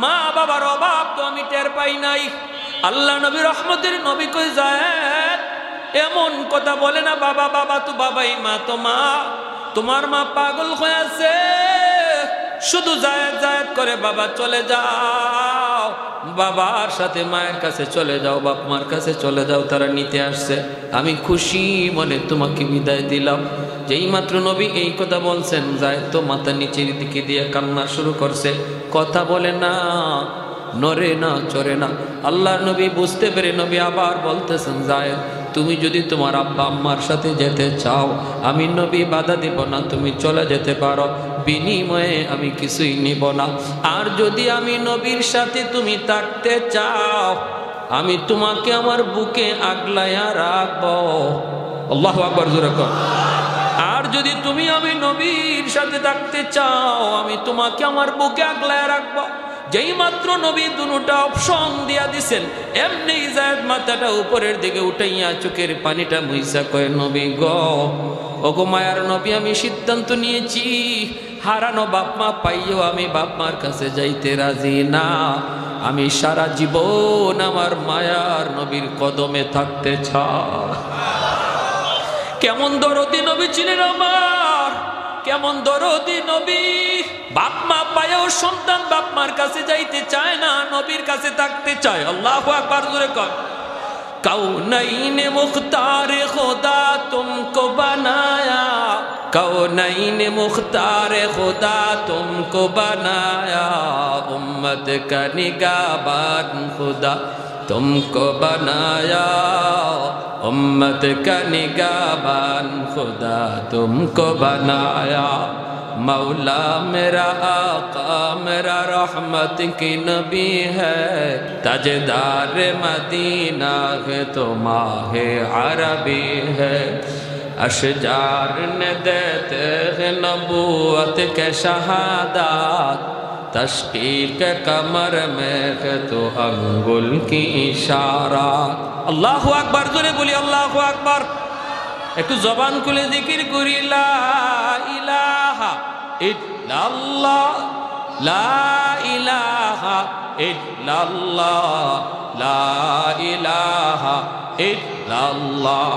মা বাবার অভাব তো আমি টের পাই নাই। আল্লাহ নবী রহমতের নবী কই জায়েদ এমন কথা বলে না, বাবা বাবা তো বাবাই, মা তো মা। তোমার মা পাগল হয়েছে, শুধু জায়েদ জায়েদ করে। বাবা চলে যাও, বাবার সাথে মায়ের কাছে চলে যাও, বাপ মার কাছে চলে যাও, তারা নিতে আসছে। আমি খুশি মনে তোমাকে বিদায় দিলাম। যেই মাত্র নবী এই কথা বলছেন, জায়েদ তো মাথা নিচের দিকে দিয়ে কান্না শুরু করছে, কথা বলে না, নড়ে না, চড়ে না। আল্লাহর নবী বুঝতে পেরে নবী আবার বলতেছেন, জায়েদ তুমি যদি তোমার আব্বা আম্মার সাথে যেতে চাও, আমি নবী বাধা দিব না, তুমি চলে যেতে পারো, বিনিময়ে আমি কিছুই নিব না। আর যদি আমি নবীর সাথে তুমি থাকতে চাও, আমি তোমাকে আমার বুকে আগলাইয়া রাখবো। আল্লাহু আকবার, জোরে কর। আর যদি তুমি আমি নবীর সাথে থাকতে চাও, আমি তোমাকে আমার বুকে আগলাইয়া রাখবো। যেই মাত্র নবী দুটা অপশন দিয়া দিছেন, এমনি জায়েদ মাথাটা উপরের দিকে উঠাইয়া চোখের পানিটা মুইসা কয়, নবী গো, ওগো মায়ার নবী, আমি সিদ্ধান্ত নিয়েছি, হারানো বাপ মা পাইও আমি বাপ মার কাছে যাইতে রাজি না। আমি সারা জীবন আমার মায়ার নবীর কদমে থাকতে চাই। কেমন দরদি নবী ছিলেন আমার, কেমন দরদি নবী। বাপ মা পায়েও সন্তান বাপ মার কাছে যাইতে চায় না, নবীর কাছে থাকতে চায়। আল্লাহু আকবার, জোরে কর। কাউনাইনে মুখতারে খোদা তুমকো বানায়া, কাউনাইনে মুখতারে খোদা তুমকো বানায়া, উম্মত কা নিগাহবান খুদা तुमको बनाया, उम्मत का निगाहबान खुदा तुमको बनाया। मौला मेरा आका मेरा रहमत की नबी है, ताजदार मदीना है तो माहे अरबी है। अशजार ने देते हैं नबूवत के शहादत, तशकीक कमर में है तो अंगुल की इशारा। अल्लाहु अकबर, जोरे बोली अल्लाहु अकबर। একটু জবান খুলে জিকির করি, লা ইলাহা ইল্লাল্লাহ, লা ইলাহা ইল্লাল্লাহ, লা ইলাহা ইল্লাল্লাহ।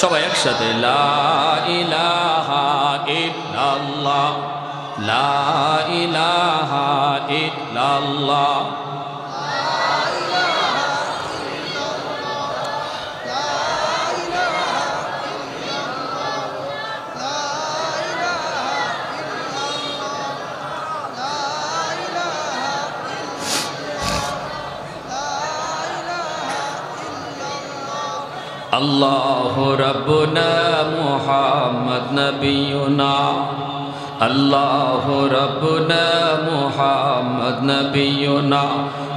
সবাই একসাথে, লা ইলাহা ইল্লাল্লাহ, লা ইলাহা ইল্লাল্লাহ। अल्लाहु रब्बुना मुहम्मद नबियुना, अल्लाहु रब्बुना मुहम्मद नबियुना।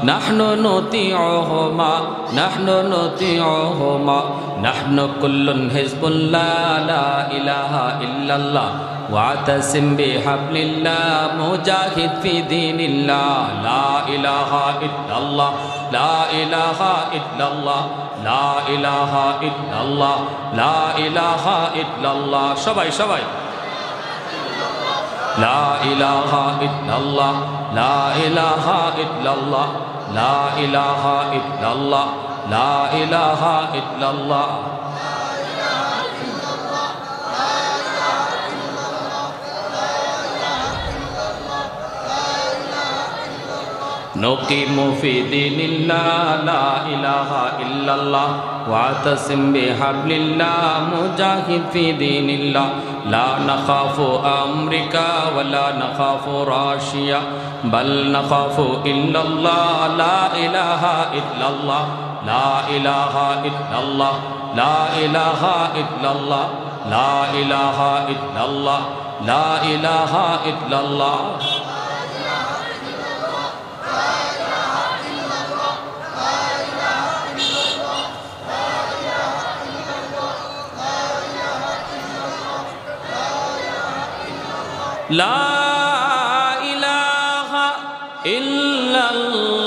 नहनु नुतिउहुमा, नहनु नुतिउहुमा, नहनु कुल्लुन हिज़्बुल्लाह, ला इलाहा इल्लल्लाह वातसिम बिहब्लिल्लाह, मुजाहिद फी दीनिल्लाह, ला इलाहा इल्लल्लाह, ला इलाहा इल्लल्लाह, ला इलाहा इल्लल्लाह, ला इलाहा इल्लल्लाह। सबाई सबाई, ला इलाहा इल्लल्लाह, ला इलाहा इल्लल्लाह, ला इलाहा इल्लल्लाह, ला इलाहा इल्लल्लाह। नुकीमु फी दीनिल्लाह, ला इलाहा इल्लल्लाह वातसिम बिहब्लिल्लाह, मुजाहिद फी दीनिल्लाह। ला नखाफु अमरीका वला नखाफु राशिया, बल नखाफु इल्लल्लाह, ला इलाहा इल्लल्लाह, ला इलाहा इल्लल्लाह, লা ইলাহা ইল্লাল্লাহ, লা ইলাহা ইল্লাল্লাহ, লা ইলাহা ইল্লাল্লাহ। লা ইলাহা ইল্লাল্লাহু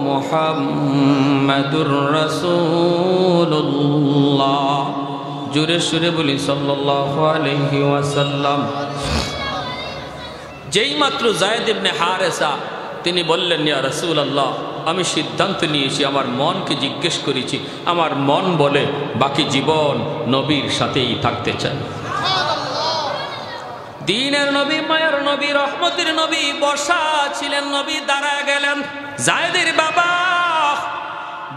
মুহাম্মাদুর রাসূলুল্লাহ। জোরে সুরে বলি সাল্লাল্লাহু আলাইহি ওয়াসাল্লাম। যেই মাত্র যায়েদ ইবনে হারেসা তিনি বললেন, ইয়া রাসূলুল্লাহ, আমি সিদ্ধান্ত নিয়েছি, আমার মনকে জিজ্ঞেস করেছি, আমার মন বলে বাকি জীবন নবীর সাথেই থাকতে চাই। দ্বীনের নবী, মায়ের নবী, রহমতের নবী বসা ছিলেন, নবী দাঁড়ায় গেলেন। যায়েদের বাবা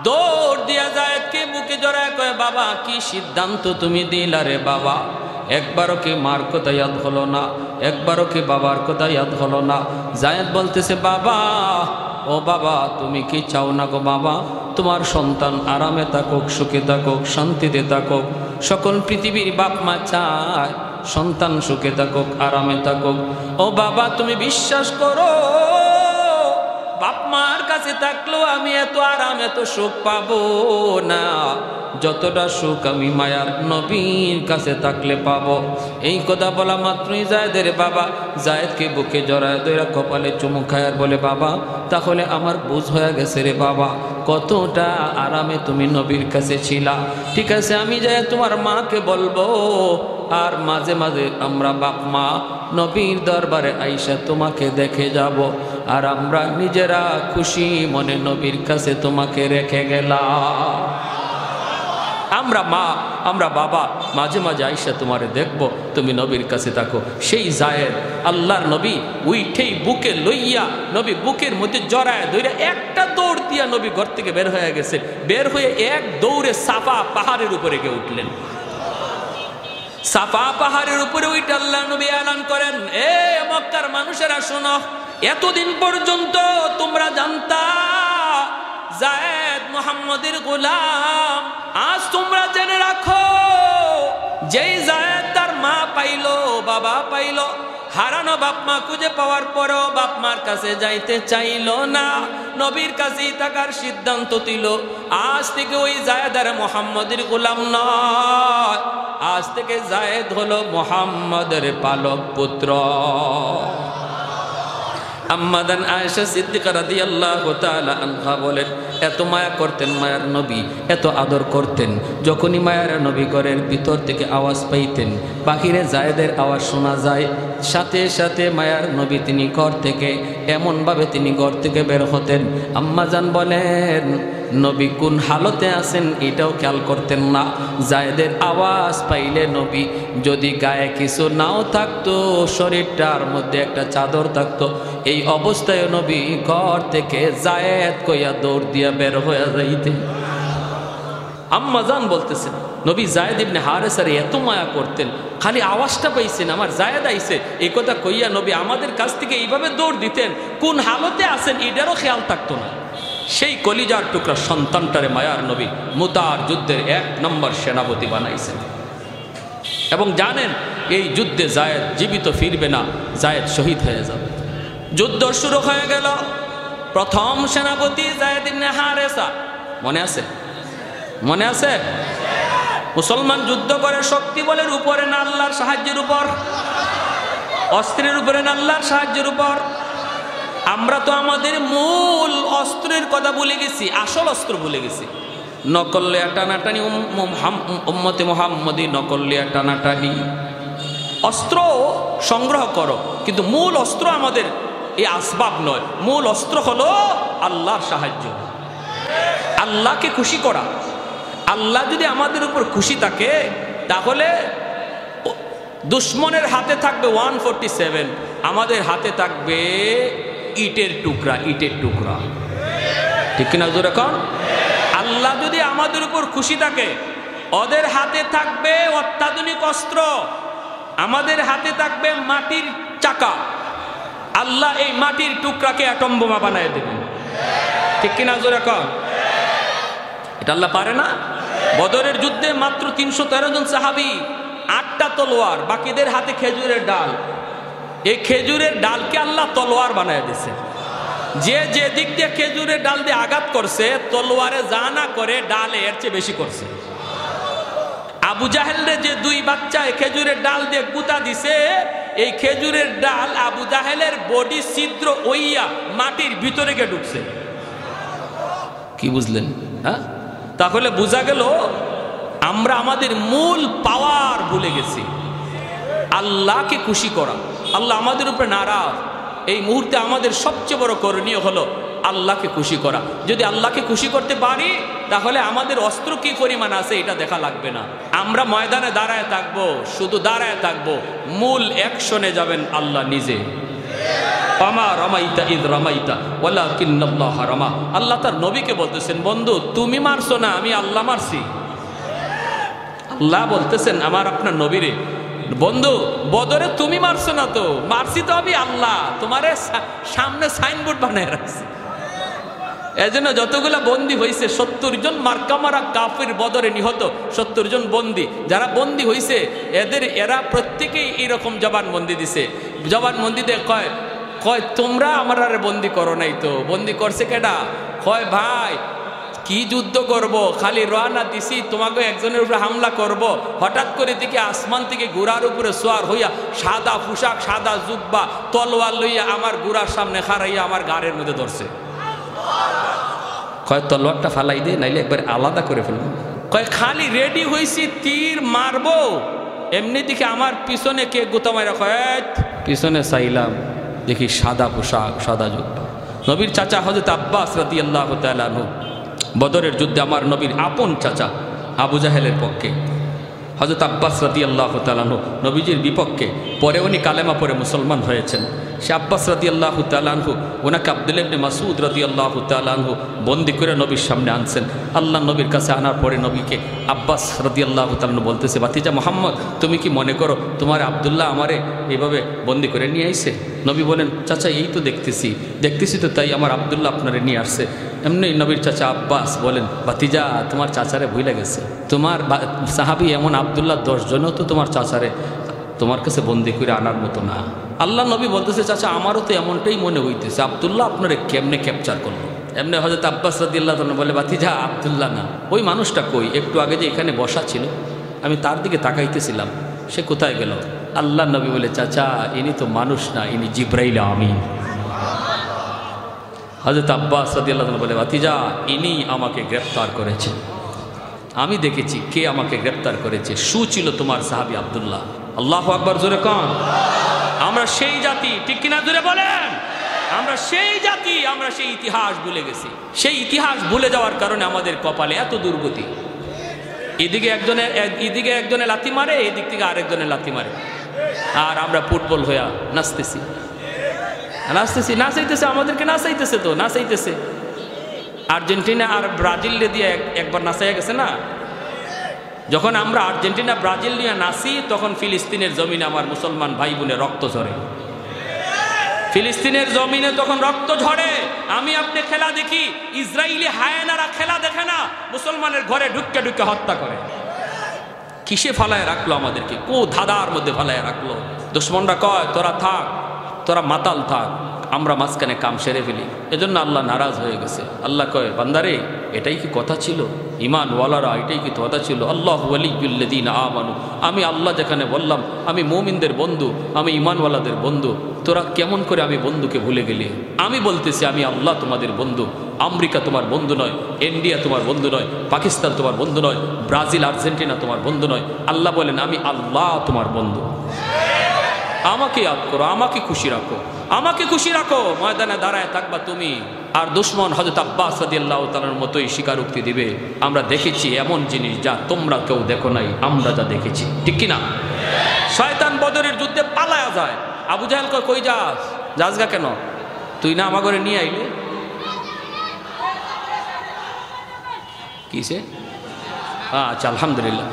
দৌড় দিয়া যায়েদকে বুকে জড়ায় কয়, বাবা কি সিদ্ধান্ত তুমি দিলা রে বাবা? একবারও কি মার কথা ইয়াদ হলো না, একবারও কি বাবার কথা ইয়াদ হলো না? যায়েদ বলতেছে, বাবা ও বাবা, তুমি কি চাও না গো বাবা? তোমার সন্তান আরামে থাকুক, সুখে থাকুক, শান্তিতে থাকুক। সকল পৃথিবীর বাপ মা চায় সন্তান সুখে থাকুক, আরামে থাকুক। ও বাবা, তুমি বিশ্বাস করো, বাপ মার কাছে থাকলেও আমি এত আরাম, এত সুখ পাবো না যতটা সুখ আমি মায়ার নবীর কাছে থাকলে পাবো। এই কথা বলা মাত্রই যায়েদের বাবা যায়েদকে বুকে জড়ায় দইরা কপালে চুমু খায় আর বলে, বাবা তাহলে আমার বুঝ হয়ে গেছে রে বাবা, কতটা আরামে তুমি নবীর কাছে ছিলা। ঠিক আছে, আমি যাই তোমার মাকে বলবো, আর মাঝে মাঝে আমরা বাপ মা নবীর দরবারে আইসা তোমাকে দেখে যাব, আর আমরা নিজেরা খুশি মনে নবীর কাছে তোমাকে রেখে গেলাম। আমরা মা, আমরা বাবা মাঝে মাঝে আইসা তোমারে দেখব, তুমি নবীর কাছে থাকো। সেই যায়েদ আল্লাহর নবী উইঠেই বুকে লইয়া, নবী বুকের মধ্যে জড়ায় ধরে একটা দৌড় দিয়া নবী ঘর থেকে বের হয়ে গেছে। বের হয়ে এক দৌড়ে সাফা পাহাড়ের উপরে গিয়ে উঠলেন। সাফা পাহাড়ের উপরে উঠে আল্লাহ নবী এলান করেন, এ মক্কার মানুষেরা শোনো, এতদিন পর্যন্ত তোমরা জানতা যায়েদ মুহাম্মদের গোলাম, আজ তোমরা জেনে রাখো, যেই যায়েদ তার মা পাইলো, বাবা পাইলো, হারানো বাপ মা খুঁজে পাওয়ার পরেও বাপ মার কাছে যাইতে চাইল না, নবীর কাছেই থাকার সিদ্ধান্ত দিল। আজ থেকে ওই যায়েদ আর মুহাম্মদের গোলাম নয়, আজ থেকে যায়েদ হলো মুহাম্মদের পালক পুত্র। আম্মাদান আয়েশা সিদ্দিকা রাদিয়াল্লাহু তাআলা আনহা বলেন, এত মায়া করতেন মায়ার নবী, এত আদর করতেন, যখনই মায়ার নবী ঘরের ভিতর থেকে আওয়াজ পাইতেন, বাহিরে যায়েদের আওয়াজ শোনা যায়, সাথে সাথে মায়ার নবী তিনি ঘর থেকে এমনভাবে তিনি ঘর থেকে বের হতেন, আম্মাজান বলেন নবী কোন হালতে আছেন এটাও খেয়াল করতেন না। যায়েদের আওয়াজ পাইলে নবী যদি গায়ে কিছু নাও থাকতো, শরীরটার মধ্যে একটা চাদর থাকতো, এই অবস্থায় নবী ঘর থেকে যায়েদ কইয়া দৌড় দিয়া বের হয়ে যাইতেন। আম্মাজান বলতেছেন নবী যায়েদ ইবনে হারেসারে এত মায়া করতেন, খালি আওয়াজটা পাইছেন আমার যায়েদ আইছে এই কথা কইয়া নবী আমাদের কাছ থেকে এইভাবে দৌড় দিতেন, কোন হালতে আছেন এটারও খেয়াল থাকতো না। সেই কলিজার টুকরা সন্তানটারে মায়ার নবী মুতার যুদ্ধের 1 নম্বর সেনাপতি বানাইছেন। এবং জানেন এই যুদ্ধে যায়েদ জীবিত ফিরবে না, যায়েদ শহীদ হয়ে যাবে। যুদ্ধ শুরু হয়ে গেল, প্রথম সেনাপতি যায়েদ ইবনে হারেসা, মনে আছে? মনে আছে? মুসলমান যুদ্ধ করে শক্তি বলের উপরে না আল্লাহর সাহায্যের উপর? অস্ত্রের উপরে না আল্লাহর সাহায্যের উপর? আমরা তো আমাদের মূল অস্ত্রের কথা ভুলে গেছি, আসল অস্ত্র ভুলে গেছি। নকলিয়া টানাটানি, উম্মতে মুহাম্মদী নকলিয়া টানাটানি। অস্ত্র সংগ্রহ করো, কিন্তু মূল অস্ত্র আমাদের এই আসবাব নয়, মূল অস্ত্র হলো আল্লাহর সাহায্য, আল্লাহকে খুশি করা। আল্লাহ যদি আমাদের উপর খুশি থাকে তাহলে দুশ্মনের হাতে থাকবে 147, আমাদের হাতে থাকবে ইটের টুকরা, ইটের টুকরা। ঠিক কিনা জোরে কন? আল্লাহ যদি আমাদের উপর খুশি থাকে, ওদের হাতে থাকবে অত্যাধুনিক অস্ত্র, আমাদের হাতে থাকবে মাটির চাকা। আল্লাহ এই মাটির টুকরাকে অ্যাটম বোমা বানায় দেবেন। ঠিক কিনা জোরে কন? এটা আল্লাহ পারে না? বদরের যুদ্ধে মাত্র 313 জন সাহাবী, 8টা তলোয়ার, বাকিদের হাতে খেজুরের ডাল। এই খেজুরের ডালকে আল্লাহ তলোয়ার বানায় দিয়েছে। যে যে দিক দিয়ে খেজুরের ডাল দিয়ে আঘাত করছে, তলোয়ারে যা না করে ডালে এর চেয়ে বেশি করছে। আবু জাহেলরে যে 2 বাচ্চা খেজুরের ডাল দিয়ে গুতা দিছে, এই খেজুরের ডাল আবু জাহেলের বডি ছিদ্র হইয়া মাটির ভিতরে গিয়ে ঢুকছে। কি বুঝলেন? হ্যাঁ, তাহলে বোঝা গেল আমরা আমাদের মূল পাওয়ার ভুলে গেছি, আল্লাহকে খুশি করা। আল্লাহ আমাদের উপরে নারাজ। এই মুহূর্তে আমাদের সবচেয়ে বড় করণীয় হলো আল্লাহকে খুশি করা। যদি আল্লাহকে খুশি করতে পারি, তাহলে আমাদের অস্ত্র কি পরিমাণ আছে এটা দেখা লাগবে না। আমরা ময়দানে দাঁড়ায় থাকবো, শুধু দাঁড়ায় থাকবো, মূল অ্যাকশনে যাবেন আল্লাহ নিজে। আল্লাহ তার নবীকে বলতেছেন, বন্ধু তুমি মারছো না, আমি আল্লাহ মারছি। আল্লাহ বলতেছেন আমার আপনার নবীরে, বন্ধু বদরে তুমি মারছো না তো, মারছি তো আমি আল্লাহ, তোমারে সামনে সাইনবোর্ড বানায় রাখছি। এজন্য যতগুলা বন্দী হয়েছে, 70 জন মার্কা মারা কাফির বদরে নিহত 70 জন বন্দী যারা বন্দী হয়েছে, এরা প্রত্যেকেই এরকম জবানবন্দি দিছে। জবানবন্দি দিয়ে কয় তোমরা আমার আরে বন্দি করো নাই তো, বন্দি করছে কেডা? কয় ভাই কি যুদ্ধ করব, খালি রওনা দিছি, তোমাকে একজনের উপরে হামলা করব। হঠাৎ করে দিকে আসমান থেকে ঘোড়ার উপরে সোয়ার হইয়া, সাদা পোশাক, সাদা জুব্বা, তলোয়ার লইয়া আমার ঘোড়ার সামনে খাড়াইয়া আমার গাড়ির মধ্যে ধরছে। কয় তলোয়ারটা ফালাই দে, নাইলে একবার আলাদা করে ফেলবো। কয় খালি রেডি হয়েছি, তীর মারবো, এমনি দিকে আমার পিছনে কে গুতা মারা। কয় পিছনে চাইলাম, দেখি সাদা পোশাক, সাদা জুব্বা। নবীর চাচা হযরত আব্বাস রাদিয়াল্লাহু তাআলা আনহু, বদরের যুদ্ধে আমার নবীর আপন চাচা, আবু জাহেলের পক্ষে। হযরত আব্বাস রাদিয়াল্লাহু তাআলা আনহু নবীজির বিপক্ষে, পরে উনি কালেমা পড়ে মুসলমান হয়েছেন। সে আব্বাস রাদিয়াল্লাহু তাআলা আনহু ওনাকে আব্দুল্লাহ ইবনে মাসউদ রাদিয়াল্লাহু তাআলা আনহু বন্দি করে নবীর সামনে আনছেন। আল্লাহ নবীর কাছে আনার পরে নবীকে আব্বাস রাদিয়াল্লাহু তাআলা আনহু বলতেছে, ভাতিজা মুহাম্মদ, তুমি কি মনে করো তোমার আব্দুল্লাহ আমারে এইভাবে বন্দি করে নিয়ে আইছে? নবী বলেন, চাচা এই তো দেখতেছি তো, তাই আমার আব্দুল্লাহ আপনারে নিয়ে আসছে। এমনি নবীর চাচা আব্বাস বলেন, ভাতিজা তোমার চাচারে ভুলে গেছে, তোমার সাহাবী এমন আব্দুল্লাহ 10 জনও তো তোমার চাচারে তোমার কাছে বন্দি করে আনার মতো না। আল্লাহ নবী বলতেছে, চাচা আমারও তো এমনটাই মনে হইতেছে, আব্দুল্লাহ আপনারে কেমনে ক্যাপচার করলো? এমনি হযরত আব্বাস রাদিয়াল্লাহু তাআলা বলে, ভাতিজা আব্দুল্লাহ না, ওই মানুষটা কই? একটু আগে যে এখানে বসা ছিল, আমি তার দিকে তাকাইতেছিলাম, সে কোথায় গেল? আল্লাহ নবী বলে, চাচা ইনি তো মানুষ না, ইনি জিব্রাইল আমিন। হযরত আব্বাস রাদিয়াল্লাহু তাআলা বলে, ভাতিজা ইনি আমাকে গ্রেফতার করেছে, আমি দেখেছি কে আমাকে গ্রেফতার করেছে, ছিল তোমার সাহাবী আব্দুল্লাহ। আল্লাহু আকবার, জোরে কোন। আমরা সেই জাতি, ঠিক কিনা জোরে বলেন? আমরা সেই জাতি, আমরা সেই ইতিহাস ভুলে গেছি। সেই ইতিহাস ভুলে যাওয়ার কারণে আমাদের কপালে এত দুর্গতি। এদিকে একজনে লাথি মারে, এদিক থেকে আরেকজনে লাথি মারে, আর আমরা ফুটবল হইয়া নাচতেছি, নাচাইতেছে, আমাদেরকে নাচাইতেছে। আর্জেন্টিনা আর ব্রাজিল দিয়ে একবার নাচাইয়া গেছে না? যখন আমরা আর্জেন্টিনা ব্রাজিল নিয়ে নাচি, তখন ফিলিস্তিনের জমিনে আমার মুসলমান ভাই বোনের রক্ত ঝরে। ফিলিস্তিনের জমিনে তখন রক্ত ঝরে। আমি আপনি খেলা দেখি, ইসরায়েলি হায়েনারা খেলা দেখে না, মুসলমানের ঘরে ঢুকে ঢুকে হত্যা করে। কিসে ফালায় রাখলো আমাদেরকে? ধাঁধার মধ্যে ফালায় রাখলো। দুশ্মনরা কয় তোরা থাক, তোরা মাতাল থাক, আমরা মাঝখানে কাম সেরে ফেলি। এজন্য আল্লাহ নারাজ হয়ে গেছে। আল্লাহ কয়, বান্দারে এটাই কি কথা ছিল? ঈমানওয়ালারা এটাই কি কথা ছিল? আল্লাহু ওয়ালিয়্যুল্লাযীনা আমানু, আমি আল্লাহ যেখানে বললাম আমি মুমিনদের বন্ধু, আমি ঈমানওয়ালাদের বন্ধু, তোরা কেমন করে আমি বন্ধুকে ভুলে গেলি? আমি বলতেছি আমি আল্লাহ তোমাদের বন্ধু। আমেরিকা তোমার বন্ধু নয়, ইন্ডিয়া তোমার বন্ধু নয়, পাকিস্তান তোমার বন্ধু নয়, ব্রাজিল আর্জেন্টিনা তোমার বন্ধু নয়। আল্লাহ বলেন আমি আল্লাহ তোমার বন্ধু। আমাকে ইয়াদ করো, আমাকে খুশি রাখো, আমাকে খুশি রাখো, ময়দানে দাঁড়ায় থাকবা তুমি। আর দুশ্মন হযরত আব্বাস রাদিয়াল্লাহু তাআলার মতোই স্বীকারোক্তি দিবে, আমরা দেখেছি এমন জিনিস যা তোমরা কেউ দেখো নাই, আমরা যা দেখেছি। ঠিক কিনা? শয়তান বদরের যুদ্ধে পালায়া যায়। আবু জাহেল কই যাস গা কেন? তুই না আমার ঘরে নিয়ে আইলে? কিসে? আচ্ছা, আলহামদুলিল্লাহ।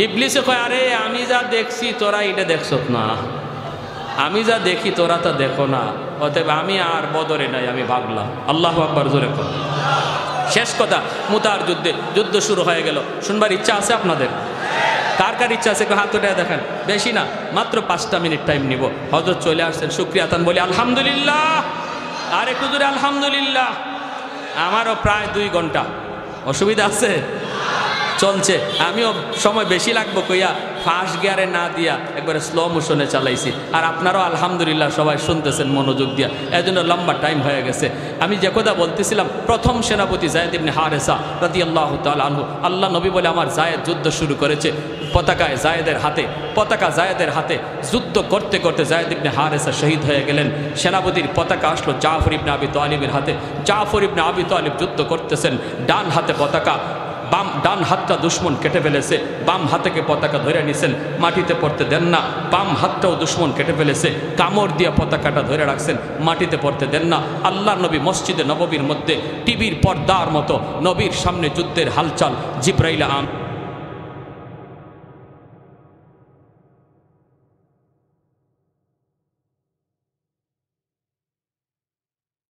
ইবলিসে কয়, আরে আমি যা দেখছি তোরা এটা দেখছ না, আমি যা দেখি তোরা তা দেখো না, অতএব আমি আর বদরে নাই, আমি ভাগলাম। আল্লাহু আকবার, জোরে কর। শেষ কথা, মুতার যুদ্ধ শুরু হয়ে গেল। শুনবার ইচ্ছা আছে আপনাদের? কার কার ইচ্ছা আছে হাত উঠে দেখেন। বেশি না, মাত্র 5টা মিনিট টাইম নিব। হযরত চলে আসছেন, শুকরিয়া তান বলি আলহামদুলিল্লাহ। আর একটু জোরে আলহামদুলিল্লাহ। আমারও প্রায় 2 ঘন্টা। অসুবিধা আছে? চলছে। আমিও সময় বেশি লাগবো কইয়া ফার্স্ট গিয়ারে না দিয়া একবারে স্লো মোশনে চালাইছি। আর আপনারাও আলহামদুলিল্লাহ সবাই শুনতেছেন মনোযোগ দিয়া, এই জন্য লম্বা টাইম হয়ে গেছে। আমি যে কথা বলতেছিলাম, প্রথম সেনাপতি যায়েদ ইবনে হারেসা রাদিয়াল্লাহু তাআলা আনহু, আল্লাহ নবী বলে আমার যায়েদ যুদ্ধ শুরু করেছে। পতাকা যায়েদের হাতে যুদ্ধ করতে করতে যায়েদ ইবনে হারেসা শহীদ হয়ে গেলেন। সেনাপতির পতাকা আসলো জাফর ইবনে আবি তালিবের হাতে। জাফর ইবনে আবি তালিব যুদ্ধ করতেছেন, ডান হাতে পতাকা, ডান হাতটা দুশ্মন কেটে ফেলেছে, বাম হাতেকে পতাকা ধরে নিছেন, মাটিতে পড়তে দেন না। বাম হাতটাও দুশ্মন কেটে ফেলেছে, কামড় দিয়ে পতাকাটা ধরে রাখছেন, মাটিতে পড়তে দেন না। আল্লাহর নবী মসজিদে নববীর মধ্যে টিভির পর্দার মতো নবীর সামনে যুদ্ধের হালচাল। জিবরাইল